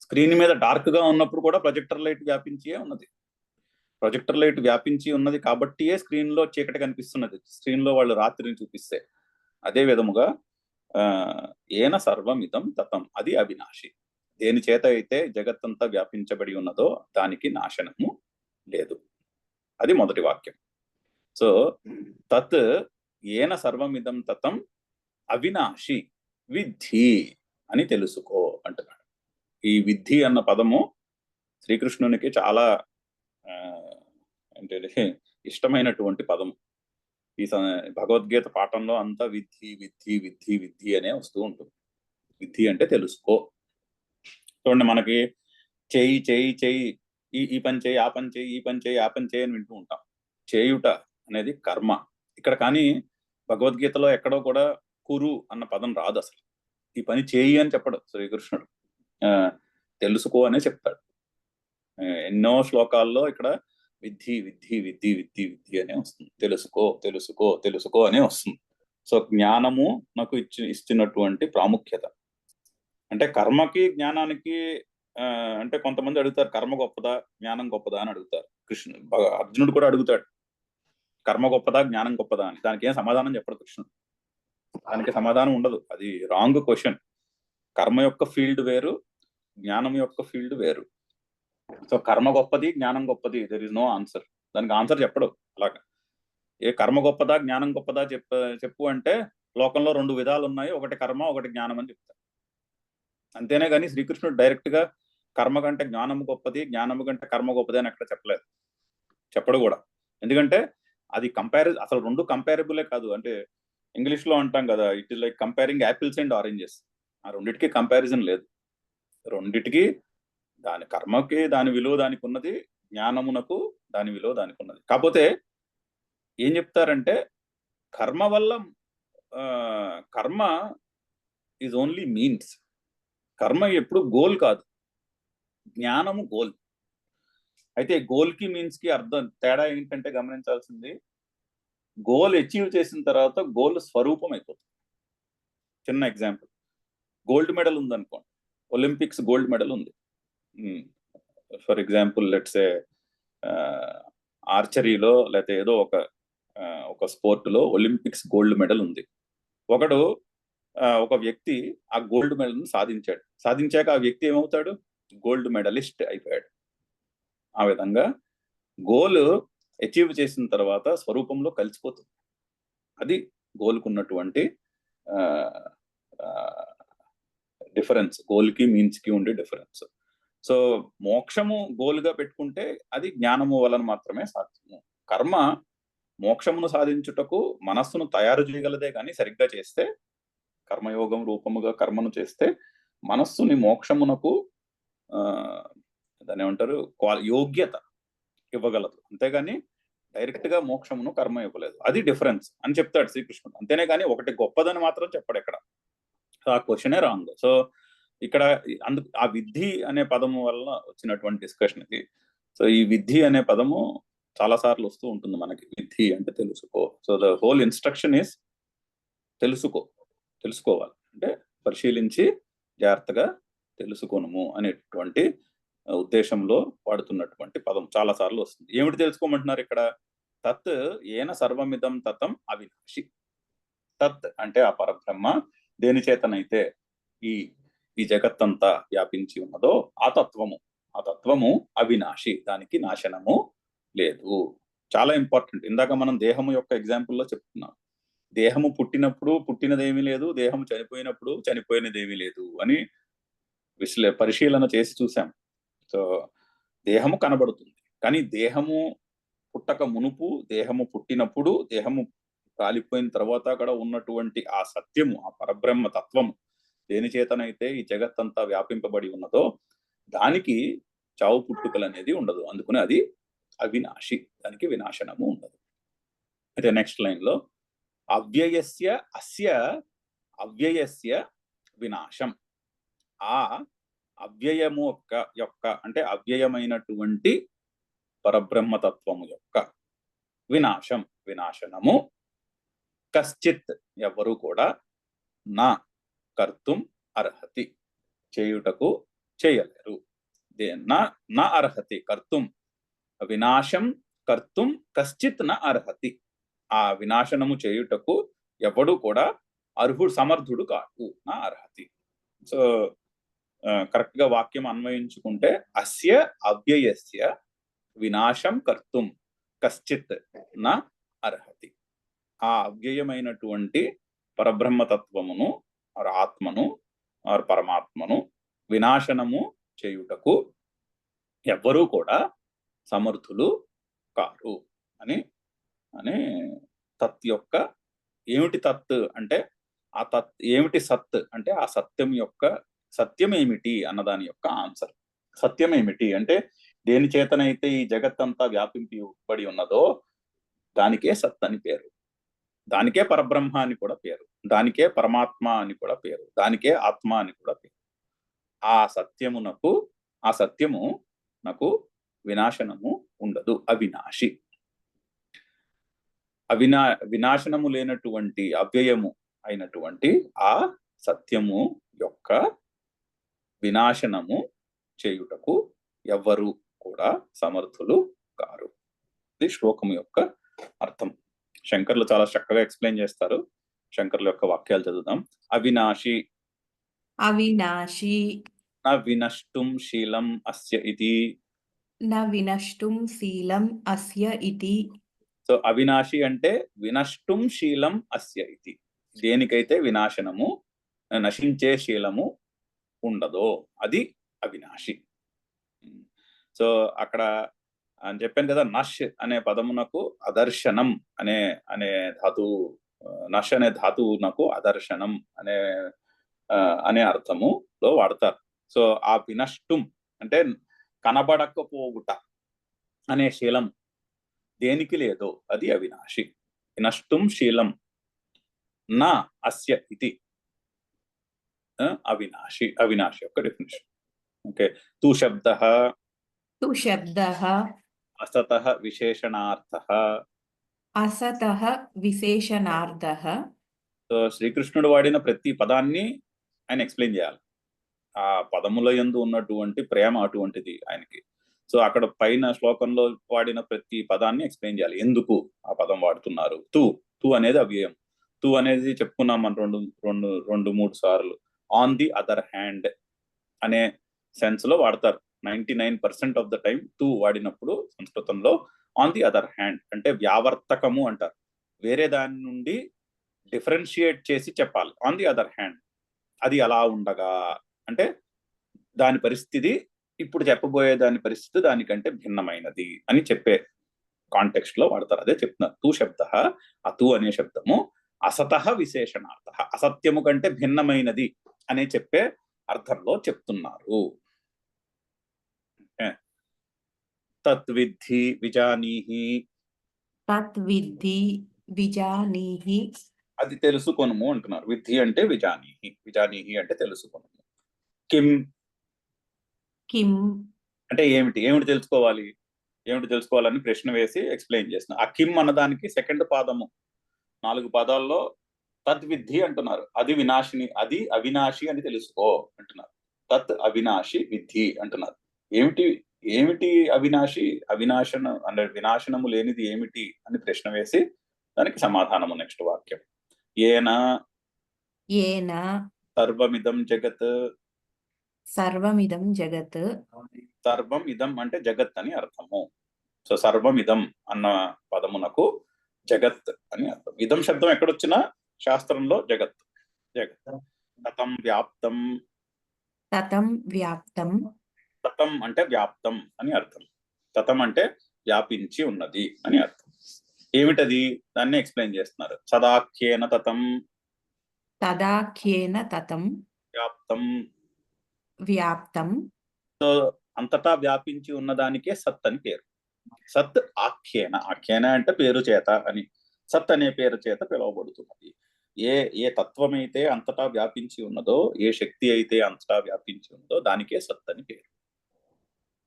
స్క్రీన్ మీద డార్క్ గా ఉన్నప్పుడు కూడా ప్రొజెక్టర్ లైట్ వ్యాపించే ఉన్నది. ప్రొజెక్టర్ లైట్ వ్యాపించి ఉన్నది కాబట్టియే స్క్రీన్ లో చీకటి కనిపిస్తున్నది, స్క్రీన్ లో వాళ్ళు రాత్రిని చూపిస్తే. అదే విధముగా ఏన సర్వమిదం తతం, అది అవినాశి. దేని చేత అయితే జగత్తంతా వ్యాపించబడి ఉన్నదో దానికి నాశనము లేదు. అది మొదటి వాక్యం. సో తత్ ఏన సర్వమిదం తతం అవినాశి విద్ధి అని తెలుసుకో అంటున్నాడు. ఈ విద్ధి అన్న పదము శ్రీకృష్ణునికి చాలా అంటే ఇష్టమైనటువంటి పదము. ఈ భగవద్గీత పాఠంలో అంతా విద్ధి విద్ధి విద్ధి విద్ధి అనే వస్తూ ఉంటుంది. విద్ధి అంటే తెలుసుకో. చూడండి, మనకి చేయి చేయి చేయి, ఈ పని చేయి, ఆ పని చేయి, ఈ పని చేయి, ఆ పని చేయి అని వింటూ ఉంటాం. చేయుట అనేది కర్మ ఇక్కడ. కానీ భగవద్గీతలో ఎక్కడో కూడా కురు అన్న పదం రాదు అసలు. ఈ పని చేయి అని చెప్పడు శ్రీకృష్ణుడు, తెలుసుకో అనే చెప్తాడు. ఎన్నో శ్లోకాల్లో ఇక్కడ విద్ధి విద్ధి విద్ధి విద్ధి విద్ధి అనే వస్తుంది. తెలుసుకో తెలుసుకో తెలుసుకో అనే వస్తుంది. సో జ్ఞానము నాకు ఇచ్చినటువంటి ప్రాముఖ్యత అంటే కర్మకి జ్ఞానానికి అంటే కొంతమంది అడుగుతారు, కర్మ గొప్పదా జ్ఞానం గొప్పదా అని అడుగుతారు. అర్జునుడు కూడా అడుగుతాడు, కర్మ గొప్పదా జ్ఞానం గొప్పదా అని. దానికి ఏం సమాధానం చెప్పడు కృష్ణుడు. దానికి సమాధానం ఉండదు, అది రాంగ్ క్వశ్చన్. కర్మ యొక్క ఫీల్డ్ వేరు, జ్ఞానం యొక్క ఫీల్డ్ వేరు. సో కర్మ గొప్పది, జ్ఞానం గొప్పది, దెర్ ఇస్ నో ఆన్సర్. దానికి ఆన్సర్ చెప్పడు. అలాగా ఏ కర్మ గొప్పదా జ్ఞానం గొప్పదా చెప్పు అంటే లోకంలో రెండు విధాలు ఉన్నాయి, ఒకటి కర్మ ఒకటి జ్ఞానం అని చెప్తారు. అంతేనే కానీ శ్రీకృష్ణుడు డైరెక్ట్ గా కర్మ కంటే జ్ఞానము గొప్పది, జ్ఞానము కంటే కర్మ గొప్పది అని ఎక్కడ చెప్పలేదు, చెప్పడు కూడా. ఎందుకంటే అది అసలు రెండు కంపారబులే కాదు. అంటే ఇంగ్లీష్ లో అంటాం కదా, it is like comparing apples and oranges. ఆ రెండిటికి కంపారిజన్ లేదు. రెండిటికి దాని కర్మకి దాని విలువ దానికి ఉన్నది, జ్ఞానమునకు దాని విలువ దానికి ఉన్నది. కాకపోతే ఏం చెప్తారంటే కర్మ వల్ల కర్మ ఈజ్ ఓన్లీ మీన్స్, కర్మ ఎప్పుడు గోల్ కాదు, జ్ఞానము గోల్. అయితే గోల్ కి మీన్స్ కి అర్థం తేడా ఏంటంటే గమనించాల్సింది, గోల్ అచీవ్ చేసిన తర్వాత గోల్ స్వరూపం అయిపోతుంది. చిన్న ఎగ్జాంపుల్, గోల్డ్ మెడల్ ఉంది అనుకోండి, ఒలింపిక్స్ గోల్డ్ మెడల్ ఉంది. ఫర్ ఎగ్జాంపుల్ లెట్స్ ఏ ఆర్చరీలో లేకపోతే ఏదో ఒక స్పోర్ట్లో ఒలింపిక్స్ గోల్డ్ మెడల్ ఉంది. ఒక వ్యక్తి ఆ గోల్డ్ మెడల్ని సాధించాక ఆ వ్యక్తి ఏమవుతాడు? గోల్డ్ మెడలిస్ట్ అయిపోయాడు. ఆ విధంగా గోల్ అచీవ్ చేసిన తర్వాత స్వరూపంలో కలిసిపోతుంది. అది గోల్కున్నటువంటి డిఫరెన్స్, గోల్కి మీన్స్కి ఉండే డిఫరెన్స్. సో మోక్షము గోల్గా పెట్టుకుంటే అది జ్ఞానము వలన మాత్రమే సాధ్యము. కర్మ మోక్షమును సాధించుటకు మనస్సును తయారు చేయగలదే కానీ సరిగ్గా చేస్తే, కర్మయోగం రూపముగా కర్మను చేస్తే మనస్సుని మోక్షమునకు దాని ఏమంటారు యోగ్యత ఇవ్వగలదు. అంతేగాని డైరెక్ట్ గా మోక్షమును కర్మ ఇవ్వలేదు. అది డిఫరెన్స్ అని చెప్తాడు శ్రీకృష్ణుడు. అంతేనే కానీ ఒకటి గొప్పదని మాత్రం చెప్పాడు ఇక్కడ. ఆ క్వశ్చనే రాంగ్. సో ఇక్కడ ఆ విద్ధి అనే పదము వల్ల వచ్చినటువంటి డిస్కషన్ ఇది. సో ఈ విద్ధి అనే పదము చాలా సార్లు వస్తూ ఉంటుంది మనకి. విద్ధి అంటే తెలుసుకో. So the whole instruction is తెలుసుకోవాలి అంటే పరిశీలించి జాగ్రత్తగా తెలుసుకోనము అనేటువంటి ఉద్దేశంలో వాడుతున్నటువంటి పదం చాలా సార్లు వస్తుంది. ఏమిటి తెలుసుకోమంటున్నారు ఇక్కడ? తత్ ఏన సర్వమిదం తతం అవినాశి. తత్ అంటే ఆ పరబ్రహ్మ దేని చేతనైతే ఈ జగత్తంతా వ్యాపించి ఉన్నదో ఆ తత్వము అవినాశి, దానికి నాశనము లేదు. చాలా ఇంపార్టెంట్. ఇందాక మనం దేహము యొక్క ఎగ్జాంపుల్లో చెప్తున్నాం. దేహము పుట్టినప్పుడు పుట్టినదేమీ లేదు, దేహము చనిపోయినప్పుడు చనిపోయినదేమీ లేదు అని పరిశీలన చేసి చూసాం. సో దేహము కనబడుతుంది, కానీ దేహము పుట్టక మునుపు, దేహము పుట్టినప్పుడు, దేహము కాలిపోయిన తర్వాత కూడా ఉన్నటువంటి ఆ సత్యము, ఆ పరబ్రహ్మ తత్వము దేని చేతనైతే ఈ జగత్తంతా వ్యాపింపబడి ఉన్నదో దానికి చావు పుట్టుకలు అనేది ఉండదు. అందుకని అది అవినాశి, దానికి వినాశనము ఉండదు. అయితే నెక్స్ట్ లైన్ లో అవ్యయస్య వినాశం. ఆ అవ్యయము యొక్క అంటే అవ్యయమైనటువంటి పరబ్రహ్మతత్వము యొక్క వినాశనము కశ్చిత్ ఎవరు కూడా నా కర్తుం అర్హతి, చేయుటకు చేయలేరు. నా అర్హతి కర్తుం, వినాశం కర్తుం కశ్చిత్ నా అర్హతి. ఆ వినాశనము చేయుటకు ఎవడు కూడా సమర్థుడు కాదు, నా అర్హతి. సో కరెక్ట్ గా వాక్యం అన్వయించుకుంటే అస్య అవ్యయస్య వినాశం కర్తుం కశ్చిత్ నా అర్హతి. ఆ అవ్యయమైనటువంటి పరబ్రహ్మతత్వమును ఆత్మను పరమాత్మను వినాశనము చేయుటకు ఎవ్వరూ కూడా సమర్థులు కారు అని తత్ యొక్క ఏమిటి తత్ అంటే ఆ తత్ ఏమిటి సత్ అంటే ఆ సత్యం ఏమిటి అన్నదాని యొక్క ఆన్సర్. సత్యం ఏమిటి అంటే దేని చేతనైతే ఈ జగత్తంతా వ్యాపింపబడి ఉన్నదో దానికే సత్ అని పేరు, దానికే పరబ్రహ్మ అని కూడా పేరు, దానికే పరమాత్మ అని కూడా పేరు, దానికే ఆత్మ అని కూడా పేరు. ఆ సత్యము నాకు వినాశనము ఉండదు, అవినాశి. వినాశనము లేనటువంటి అవ్యయము అయినటువంటి ఆ సత్యము యొక్క వినాశనము చేయుటకు ఎవ్వరు కూడా సమర్థులు కారు. ఇది శ్లోకం యొక్క అర్థం. శంకర్లు చాలా చక్కగా ఎక్స్ప్లెయిన్ చేస్తారు. శంకర్ల యొక్క వాక్యాలు చదువుదాం. అవినాశి న వినష్టుం శీలం అస్య ఇతి. సో అవినాశి అంటే వినష్టుం శీలం అస్య ఇతి. దేనికైతే వినాశనము, నశించే శీలము ఉండదో అది అవినాశి. సో అక్కడ అని చెప్పాను కదా, నష్ అనే పదమునకు అదర్శనం అనే ధాతువు, నష్ అనే ధాతువునకు అదర్శనం అనే అర్థములో వాడతారు. సో ఆ వినష్టుం అంటే కనబడకపోవుట అనే శీలం దేనికి లేదో అది అవినాశి. వినష్టుం శీలం నా అస్య ఇతి అవినాశి యొక్క డెఫినేషన్. ఓకే. తు శబ్దః అసతః విశేషణార్థః. సో శ్రీకృష్ణుడు వాడిన ప్రతి పదాన్ని ఆయన ఎక్స్ప్లెయిన్ చేయాలి. ఆ పదముల యందు ఉన్నటువంటి ప్రేమ అటువంటిది ఆయనకి. సో అక్కడ పైన శ్లోకంలో వాడిన ప్రతి పదాన్ని ఎక్స్ప్లెయిన్ చేయాలి, ఎందుకు ఆ పదం వాడుతున్నారు. తు అనేది అవ్యయం. తు అనేది చెప్పుకున్నాం మనం రెండు మూడు సార్లు. ఆన్ ది అదర్ హ్యాండ్ అనే సెన్స్ లో వాడతారు. 99% ఆఫ్ ద టైం తు వాడినప్పుడు సంస్కృతంలో ఆన్ ది అదర్ హ్యాండ్ అంటే వ్యావర్తకము అంటారు, వేరే దాని నుండి డిఫరెన్షియేట్ చేసి చెప్పాలి. ఆన్ ది అదర్ హ్యాండ్ అది అలా ఉండగా అంటే దాని పరిస్థితి ఇప్పుడు చెప్పబోయే దాని పరిస్థితి దానికంటే భిన్నమైనది అని చెప్పే కాంటెక్స్ట్ లో వాడతారు. అదే చెప్తున్నారు. తూ శబ్ద, ఆ తూ అనే శబ్దము అసత విశేషణార్థ, అసత్యము కంటే భిన్నమైనది అనే చెప్పే అర్థంలో చెప్తున్నారు. తద్విద్ధి విజానీహి, తద్విద్ధి విజానీహి, అది తెలుసుకొనుము అంటున్నారు. విద్ధి అంటే విజానీహి, విజానీహి అంటే తెలుసుకొనుము. కిం కిం అంటే ఏమిటి, ఏమిటి తెలుసుకోవాలి, ఏమిటి తెలుసుకోవాలని ప్రశ్న వేసి ఎక్స్ప్లెయిన్ చేసిన. ఆ కిమ్ అన్నదానికి సెకండ్ పాదము 4 పాదాల్లో తద్విద్ధి అంటున్నారు. అది వినాశిని, అది అవినాశి అని తెలుసుకో అంటున్నారు. తత్ అవినాశి విద్ధి అంటున్నారు. ఏమిటి ఏమిటి అవినాశి, అవినాశన అంటే వినాశనము లేనిది ఏమిటి అని ప్రశ్న వేసి దానికి సమాధానము నెక్స్ట్ వాక్యం. ఏన ఏన సర్వమిదం జగత్, సర్వమిదం జగత్, సర్వం ఇదం అంటే జగత్ అని అర్థము. సో సర్వమిదం అన్న పదమునకు జగత్ అని అర్థం. ఇదం శబ్దం ఎక్కడొచ్చినా శాస్త్రంలో జగత్, జగత్. తతం వ్యాప్తం, తతం వ్యాప్తం, తతం అంటే వ్యాప్తం అని అర్థం. తతం అంటే వ్యాపించి ఉన్నది అని అర్థం. ఏమిటది, దాన్ని ఎక్స్ప్లెయిన్ చేస్తున్నారు. సదాఖ్యేన తతం తదాఖ్యేన తతం వ్యాప్తం, వ్యాప్తం, అంతటా వ్యాపించి ఉన్నదానికే సత్ అని పేరు. సత్ ఆఖ్యేన, ఆఖ్యేన అంటే పేరు చేత అని, సత్ అనే పేరు చేత పిలువబడుతున్నది. ఏ తత్వమైతే అంతటా వ్యాపించి ఉన్నదో, ఏ శక్తి అయితే అంతటా వ్యాపించి ఉన్నదో దానికే సత్ అని పేరు.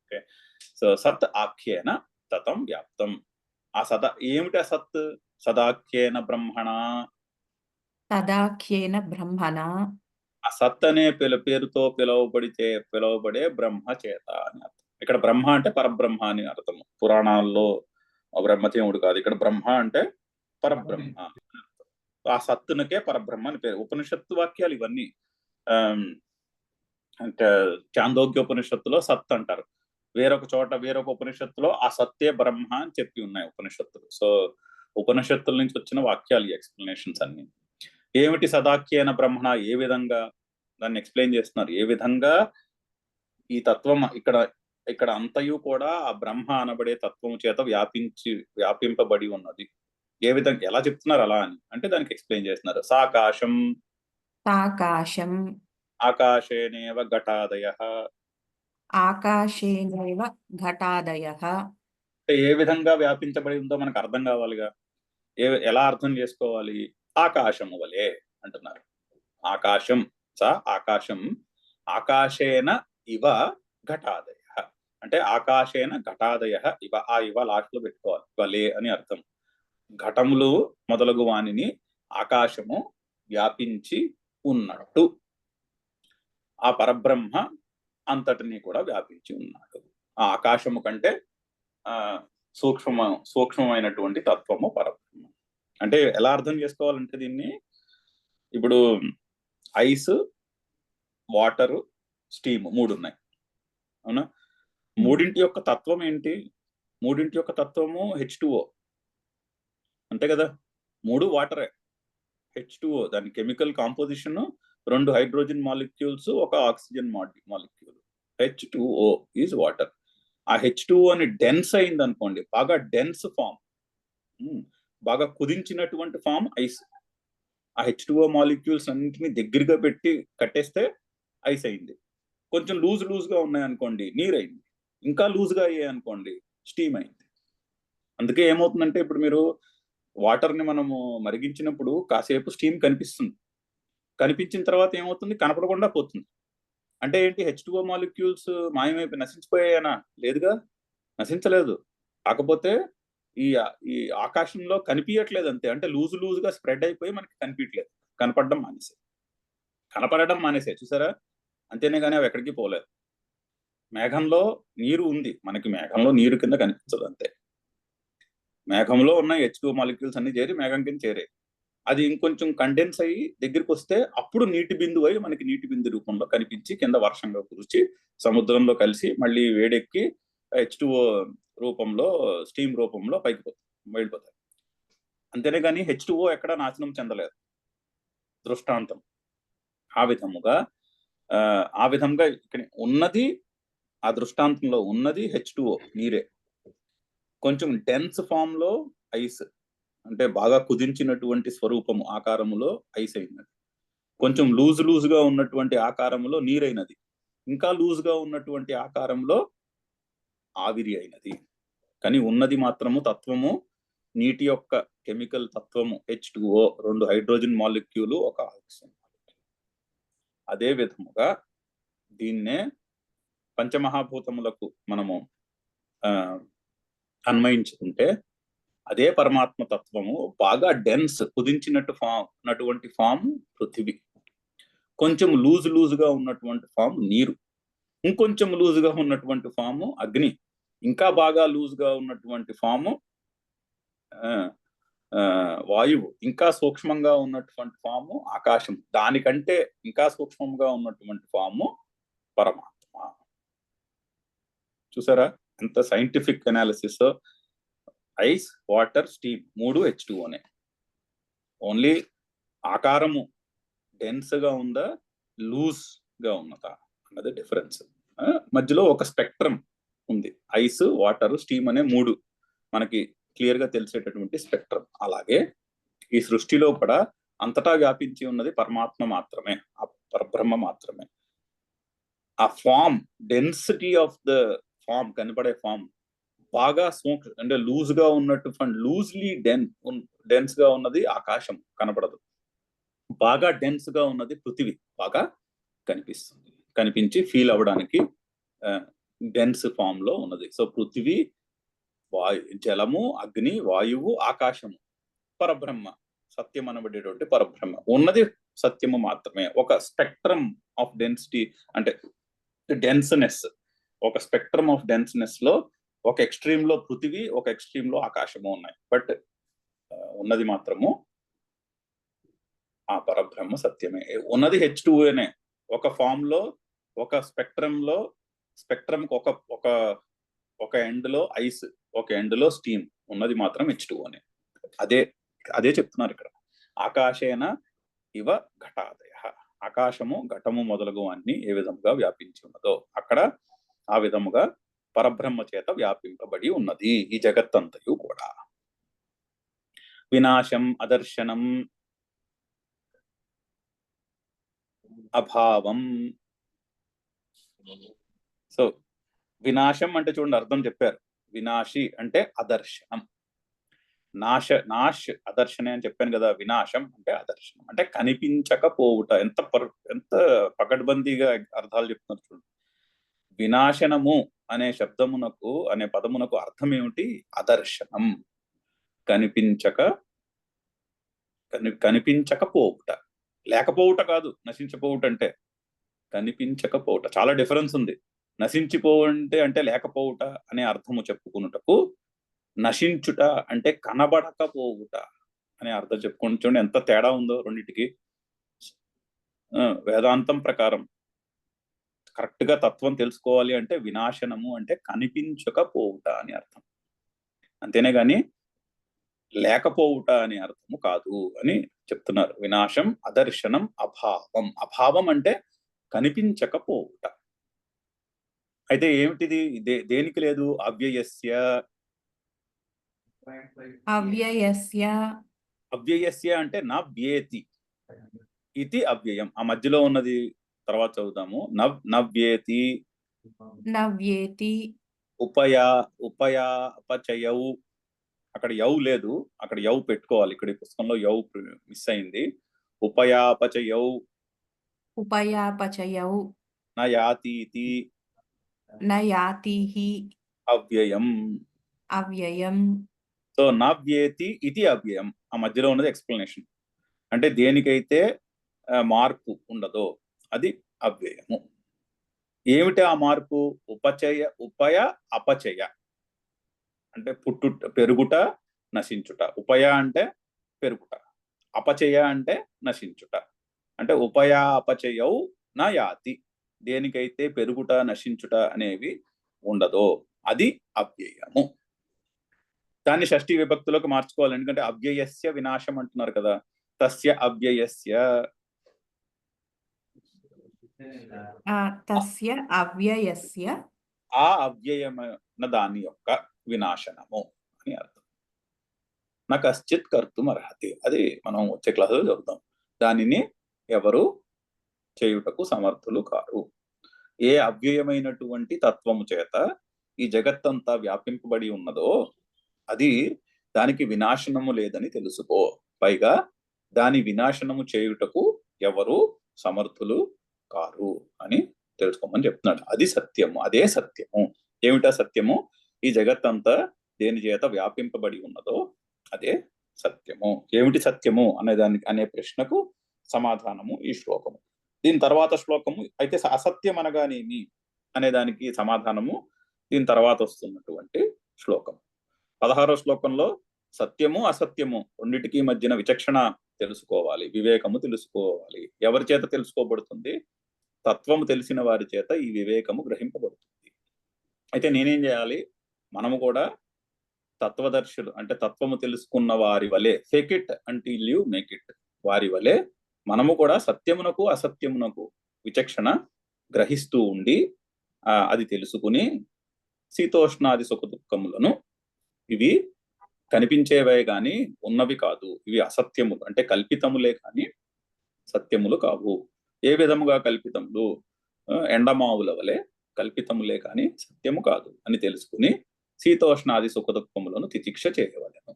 ఓకే, సో సత్ ఆఖ్యేన తతం వ్యాప్తం. ఆ ఏమిటి ఆ సత్? సదాఖ్యేన బ్రహ్మణ, తదాఖ్యేన బ్రహ్మణ, ఆ సత్ అనే పేరుతో పిలువబడే బ్రహ్మ చేత అని అర్థం. ఇక్కడ బ్రహ్మ అంటే పరబ్రహ్మ అని అర్థం. పురాణాల్లో బ్రహ్మదేవుడు కాదు, ఇక్కడ బ్రహ్మ అంటే పరబ్రహ్మ. ఆ సత్తునకే పరబ్రహ్మ అని పేరు. ఉపనిషత్తు వాక్యాలు ఇవన్నీ. అంటే చాందోగ్య ఉపనిషత్తులో సత్ అంటారు, వేరొక చోట వేరొక ఉపనిషత్తులో ఆ సత్తే బ్రహ్మ అని చెప్పి ఉన్నాయి ఉపనిషత్తులు. సో ఉపనిషత్తుల నుంచి వచ్చిన వాక్యాలు ఈ ఎక్స్ప్లెనేషన్స్ అన్ని. ఏమిటి సదాఖ్యేన బ్రహ్మణ, ఏ విధంగా దాన్ని ఎక్స్ప్లెయిన్ చేస్తున్నారు. ఏ విధంగా ఈ తత్వం ఇక్కడ అంతయు కూడా ఆ బ్రహ్మ అనబడే తత్వము చేత వ్యాపింపబడి ఉన్నది. ఏ విధంగా, ఎలా చెప్తున్నారు అలా అని అంటే దానికి ఎక్స్ప్లెయిన్ చేస్తున్నారు. సాకాశం, తాకాశం, ఆకాశేనేవ ఘటాదయః, ఆకాశేనేవ ఘటాదయః. అంటే ఏ విధంగా వ్యాపించబడి ఉందో మనకు అర్థం కావాలిగా. ఎలా అర్థం చేసుకోవాలి? ఆకాశము వలె అంటున్నారు. ఆకాశం ఆకాశం, ఆకాశేన ఇవ ఘటాదయ అంటే ఆకాశేన ఘటాదయ ఇవ, ఆ ఇవ లాస్ట్ లో పెట్టుకోవాలి. వలే అని అర్థం. ఘటములు మొదలగు వానిని ఆకాశము వ్యాపించి ఉన్నట్టు ఆ పరబ్రహ్మ అంతటిని కూడా వ్యాపించి ఉన్నాడు. ఆ ఆకాశము కంటే సూక్ష్మమైనటువంటి తత్వము పరబ్రహ్మ. అంటే ఎలా అర్థం చేసుకోవాలంటే దీన్ని, ఇప్పుడు ఐస్, వాటరు, స్టీమ్ 3 ఉన్నాయి అవునా. మూడింటి యొక్క తత్వం ఏంటి? మూడింటి యొక్క తత్వము H2O అంతే కదా. 3 వాటరే. H2O దాని chemical composition 2 hydrogen molecules, 1 oxygen molecule. H2O is water. ఆ H2O అని డెన్స్ అయింది అనుకోండి, బాగా డెన్స్ ఫామ్, బాగా కుదించినటువంటి ఫామ్ ఐస్. ఆ H2O మాలిక్యూల్స్ అన్నింటినీ దగ్గరగా పెట్టి కట్టేస్తే ఐస్ అయింది. కొంచెం లూజ్ గా ఉన్నాయనుకోండి నీరు అయింది. ఇంకా లూజ్ గా అయ్యాయి అనుకోండి స్టీమ్ అయింది. అందుకే ఏమవుతుందంటే ఇప్పుడు మీరు వాటర్ ని మనము మరిగించినప్పుడు కాసేపు స్టీమ్ కనిపిస్తుంది, కనిపించిన తర్వాత ఏమవుతుంది? కనపడకుండా పోతుంది. అంటే ఏంటి? H2O molecules మాయమైపోయి నశించిపోయాయనా? లేదుగా, నశించలేదు. కాకపోతే ఈ ఆకాశంలో కనిపించట్లేదు అంతే. అంటే లూజ్ గా స్ప్రెడ్ అయిపోయి మనకి కనిపించట్లేదు, కనపడడం మానేసే చూసారా. అంతేనే కానీ అవి ఎక్కడికి పోలేదు. మేఘంలో నీరు ఉంది, మనకి మేఘంలో నీరు కింద కనిపించదు అంతే. మేఘంలో ఉన్న H2O మాలిక్యూల్స్ అన్ని చేరి మేఘం కింద చేరాయి. అది ఇంకొంచెం కండెన్స్ అయ్యి దగ్గరికి వస్తే అప్పుడు నీటి బిందువు అయి మనకి నీటి బిందు రూపంలో కనిపించి కింద వర్షంగా కురిచి సముద్రంలో కలిసి మళ్ళీ వేడెక్కి H2O రూపంలో స్టీమ్ రూపంలో పైకి వెళ్ళిపోతాయి. అంతేనే కానీ H2O ఎక్కడ నాశనం చెందలేదు. దృష్టాంతం ఆ విధంగా ఇక్కడ ఉన్నది, ఆ దృష్టాంతంలో ఉన్నది H2O నీరే. కొంచెం డెన్స్ ఫామ్ లో ఐస్, అంటే బాగా కుదించినటువంటి స్వరూపము ఆకారములో ఐస్ అయినది. కొంచెం లూజ్ గా ఉన్నటువంటి ఆకారంలో నీరైనది. ఇంకా లూజ్ గా ఉన్నటువంటి ఆకారంలో ఆవిరి అయినది. కానీ ఉన్నది మాత్రము తత్వము నీటి యొక్క కెమికల్ తత్వము H2O, 2 హైడ్రోజన్ మాలిక్యూలు, ఒక ఆక్సిజన్ మాలిక్యూల్. అదే విధముగా దీన్నే పంచమహాభూతములకు మనము అన్వయించుకుంటే అదే పరమాత్మ తత్వము బాగా డెన్స్ కుదించినటువంటి ఫామ్ పృథివీ, కొంచెం లూజ్ గా ఉన్నటువంటి ఫామ్ నీరు, ఇంకొంచెం లూజ్గా ఉన్నటువంటి ఫాము అగ్ని, ఇంకా బాగా లూజ్గా ఉన్నటువంటి ఫాము వాయువు, ఇంకా సూక్ష్మంగా ఉన్నటువంటి ఫాము ఆకాశం, దానికంటే ఇంకా సూక్ష్మంగా ఉన్నటువంటి ఫాము పరమాత్మ. చూసారా ఎంత scientific analysis. Ice, water, steam 3 H2Oనే. ఓన్లీ ఆకారము డెన్స్ గా ఉందా, లూజ్ గా ఉన్నదా అన్నది డిఫరెన్స్. మధ్యలో ఒక స్పెక్ట్రమ్ ఉంది. ఐస్, వాటర్, స్టీమ్ అనే 3 మనకి క్లియర్ గా తెలిసేటటువంటి స్పెక్ట్రమ్. అలాగే ఈ సృష్టిలో కూడా అంతటా వ్యాపించి ఉన్నది పరమాత్మ మాత్రమే, ఆ పరబ్రహ్మ మాత్రమే. ఆ form, density of the form, కనపడే ఫామ్ బాగా అంటే లూజ్ గా ఉన్నట్టు, లూజ్లీ డెన్స్ గా ఉన్నది ఆకాశం, కనపడదు. బాగా డెన్స్ గా ఉన్నది పృథివీ, బాగా కనిపిస్తుంది, కనిపించి ఫీల్ అవ్వడానికి డెన్స్ ఫామ్ లో ఉన్నది. సో పృథివీ, జలము, అగ్ని, వాయువు, ఆకాశము పరబ్రహ్మ, సత్యం అనబడేటువంటి పరబ్రహ్మ. ఉన్నది సత్యము మాత్రమే. ఒక స్పెక్ట్రమ్ ఆఫ్ డెన్సిటీ, అంటే డెన్స్నెస్, ఒక స్పెక్ట్రమ్ ఆఫ్ డెన్స్నెస్ లో ఒక ఎక్స్ట్రీమ్ లో పృథివీ, ఒక ఎక్స్ట్రీమ్ లో ఆకాశము ఉన్నాయి. బట్ ఉన్నది మాత్రము ఆ పరబ్రహ్మ సత్యమే. ఉన్నది H2Oనే. ఒక ఫామ్ లో, ఒక స్పెక్ట్రమ్ లో, స్పెక్ట్రమ్ ఒక ఎండ్ లో ఐస్, ఒక ఎండ్ లో స్టీమ్, ఉన్నది మాత్రం H2Oనే. అదే చెప్తున్నారు ఇక్కడ. ఆకాశేన ఇవ ఘటాదయ. ఆకాశము, ఘటము మొదలగు అన్ని ఏ విధముగా వ్యాపించి ఉన్నదో అక్కడ ఆ విధముగా పరబ్రహ్మ చేత వ్యాపింపబడి ఉన్నది ఈ జగత్తంతయు కూడా. వినాశం, అదర్శనం, అభావం. సో వినాశం అంటే చూడండి అర్థం చెప్పారు. వినాశి అంటే అదర్శనం. నాశ్ అదర్శనే అని చెప్పాను కదా. వినాశం అంటే అదర్శనం అంటే కనిపించకపోవుట. ఎంత పకడ్బందీగా అర్థాలు చెప్తున్నారు చూడండి. వినాశనము అనే శబ్దమునకు, అనే పదమునకు అర్థం ఏమిటి? అదర్శనం, కనిపించకపోవుట, లేకపోవుట కాదు. నశించపోవుట అంటే కనిపించకపోవుట, చాలా డిఫరెన్స్ ఉంది. నశించిపోవుంటే అంటే లేకపోవుట అనే అర్థము చెప్పుకున్నటకు, నశించుట అంటే కనబడకపోవుట అనే అర్థం చెప్పుకుంటూ చూడండి ఎంత తేడా ఉందో రెండింటికి. వేదాంతం ప్రకారం కరెక్ట్ గా తత్వం తెలుసుకోవాలి అంటే వినాశనము అంటే కనిపించకపోవుట అని అర్థం, అంతేనే గాని లేకపోవుట అనే అర్థము కాదు అని చెప్తున్నారు. వినాశం, అదర్శనం, అభావం. అభావం అంటే కనిపించకపోవుట. అయితే ఏమిటిది? దేనికి లేదు? అవ్యయస్య. అవ్యయస్య అంటే నా వ్యేతి, ఇది అవ్యయం. ఆ మధ్యలో ఉన్నది తర్వాత చదువుతాము. నవ్యేతి, ఉపయాపచయౌ. అక్కడ యౌ లేదు, అక్కడ యౌ పెట్టుకోవాలి. ఇక్కడ ఈ పుస్తకంలో యౌ మిస్ అయింది. ఉపయాపచయౌ, నయాతీతి, అవ్యయం. సో నవ్యేతి ఇది అవ్యయం. ఆ మధ్యలో ఉన్నది ఎక్స్ప్లెనేషన్. అంటే దేనికైతే మార్పు ఉండదో అది అవ్యయము. ఏమిటి ఆ మార్పు? ఉపయ అపచయ అంటే పెరుగుట, నశించుట. ఉపయ అంటే పెరుగుట, అపచయ అంటే నశించుట. అంటే ఉపయ అపచయౌ నా యాతి. దేనికైతే పెరుగుట, నశించుట అనేవి ఉండదో అది అవ్యయము. దాన్ని షష్ఠీ విభక్తిలోకి మార్చుకోవాలి, ఎందుకంటే అవ్యయస్య వినాశం అంటున్నారు కదా. తస్య అవ్యయస్య తస్య అవ్యయస్య ఆ అవ్యయమైన దాని యొక్క వినాశనము అని అర్థం. నా కశ్చిత్ కర్తుం అర్హతి, అది మనం వచ్చే క్లాసులో చదువుతాం. దానిని ఎవరు చేయుటకు సమర్థులు కారు. ఏ అవ్యయమైనటువంటి తత్వము చేత ఈ జగత్తంతా వ్యాపింపబడి ఉన్నదో అది దానికి వినాశనము లేదని తెలుసుకో. పైగా దాని వినాశనము చేయుటకు ఎవరు సమర్థులు కారు అని తెలుసుకోమని చెప్తున్నాడు. అది సత్యము, అదే సత్యము. ఏమిటా సత్యము? ఈ జగత్తంతా దేని చేత వ్యాపింపబడి ఉన్నదో అదే సత్యము. ఏమిటి సత్యము అనే ప్రశ్నకు సమాధానము ఈ శ్లోకము. దీని తర్వాత శ్లోకము అయితే అసత్యం అనగానేమి అనే దానికి సమాధానము దీని తర్వాత వస్తున్నటువంటి శ్లోకం. 16వ శ్లోకంలో సత్యము అసత్యము రెండిటికి మధ్యన విచక్షణ తెలుసుకోవాలి, వివేకము తెలుసుకోవాలి. ఎవరి చేత తెలుసుకోబడుతుంది? తత్వము తెలిసిన వారి చేత ఈ వివేకము గ్రహింపబడుతుంది. అయితే నేనేం చేయాలి? మనము కూడా తత్వదర్శులు అంటే తత్వము తెలుసుకున్న వారి వలె, fake it until you make it, వారి వలె మనము కూడా సత్యమునకు అసత్యమునకు విచక్షణ గ్రహిస్తూ ఉండి అది తెలుసుకుని శీతోష్ణాది సుఖ దుఃఖములను, ఇవి కనిపించేవే గాని ఉన్నవి కాదు, ఇవి అసత్యములు అంటే కల్పితములే కానీ సత్యములు కావు. ఏ విధముగా కల్పితములు? ఎండమావుల వలె కల్పితములే కానీ సత్యము కాదు అని తెలుసుకుని శీతోష్ణాది సుఖ దుఃఖములను తితిక్ష చేయవలెను.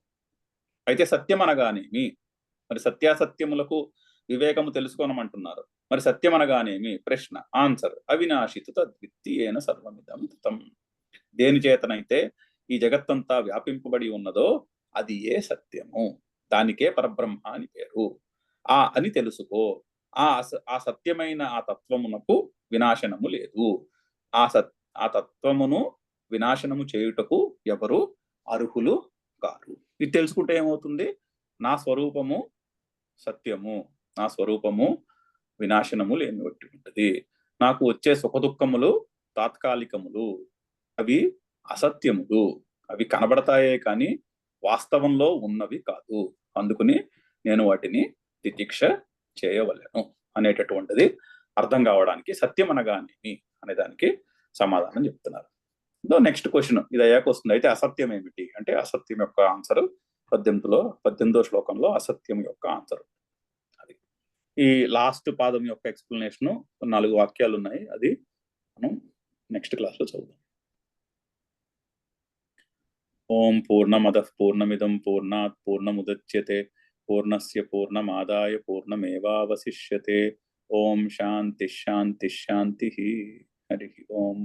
అయితే సత్యం అనగానేమి? మరి సత్యాసత్యములకు వివేకము తెలుసుకోనమంటున్నారు. మరి సత్యం అనగానేమి? ప్రశ్న, ఆన్సర్. అవినాశితు తద్విత్తీయేన సర్వమిదం తతం. దేని చేతనైతే ఈ జగత్తంతా వ్యాపింపబడి ఉన్నదో అది ఏ సత్యము, దానికే పరబ్రహ్మ అని పేరు. అని తెలుసుకో. ఆ సత్యమైన ఆ తత్వమునకు వినాశనము లేదు. ఆ తత్వమును వినాశనము చేయుటకు ఎవరు అర్హులు కారు. ఇది తెలుసుకుంటే ఏమవుతుంది? నా స్వరూపము సత్యము, నా స్వరూపము వినాశనము లేనివట్టి ఉంటుంది. నాకు వచ్చే సుఖ దుఃఖములు తాత్కాలికములు, అవి అసత్యములు, అవి కనబడతాయే కానీ వాస్తవంలో ఉన్నవి కాదు. అందుకని నేను వాటిని తితిక్ష చేయవలెను అనేటటువంటిది అర్థం కావడానికి సత్యం అనగానేమి అనే దానికి సమాధానం చెప్తున్నారు. నెక్స్ట్ క్వశ్చన్ ఇది అయ్యాక వస్తుంది. అయితే అసత్యం ఏమిటి అంటే అసత్యం యొక్క ఆన్సర్ 18వ శ్లోకంలో అసత్యం యొక్క ఆన్సర్ అది. ఈ లాస్ట్ పాదం యొక్క ఎక్స్ప్లెనేషన్ 4 వాక్యాలు ఉన్నాయి, అది మనం నెక్స్ట్ క్లాస్ లో చదువుదాం. ఓం పూర్ణమదః పూర్ణమిదం పూర్ణాత్ పూర్ణముదచ్యతే పూర్ణస్య పూర్ణమాదాయ పూర్ణమేవావశిష్యతే. ఓం శాంతి శాంతి శాంతి. హరి ఓం.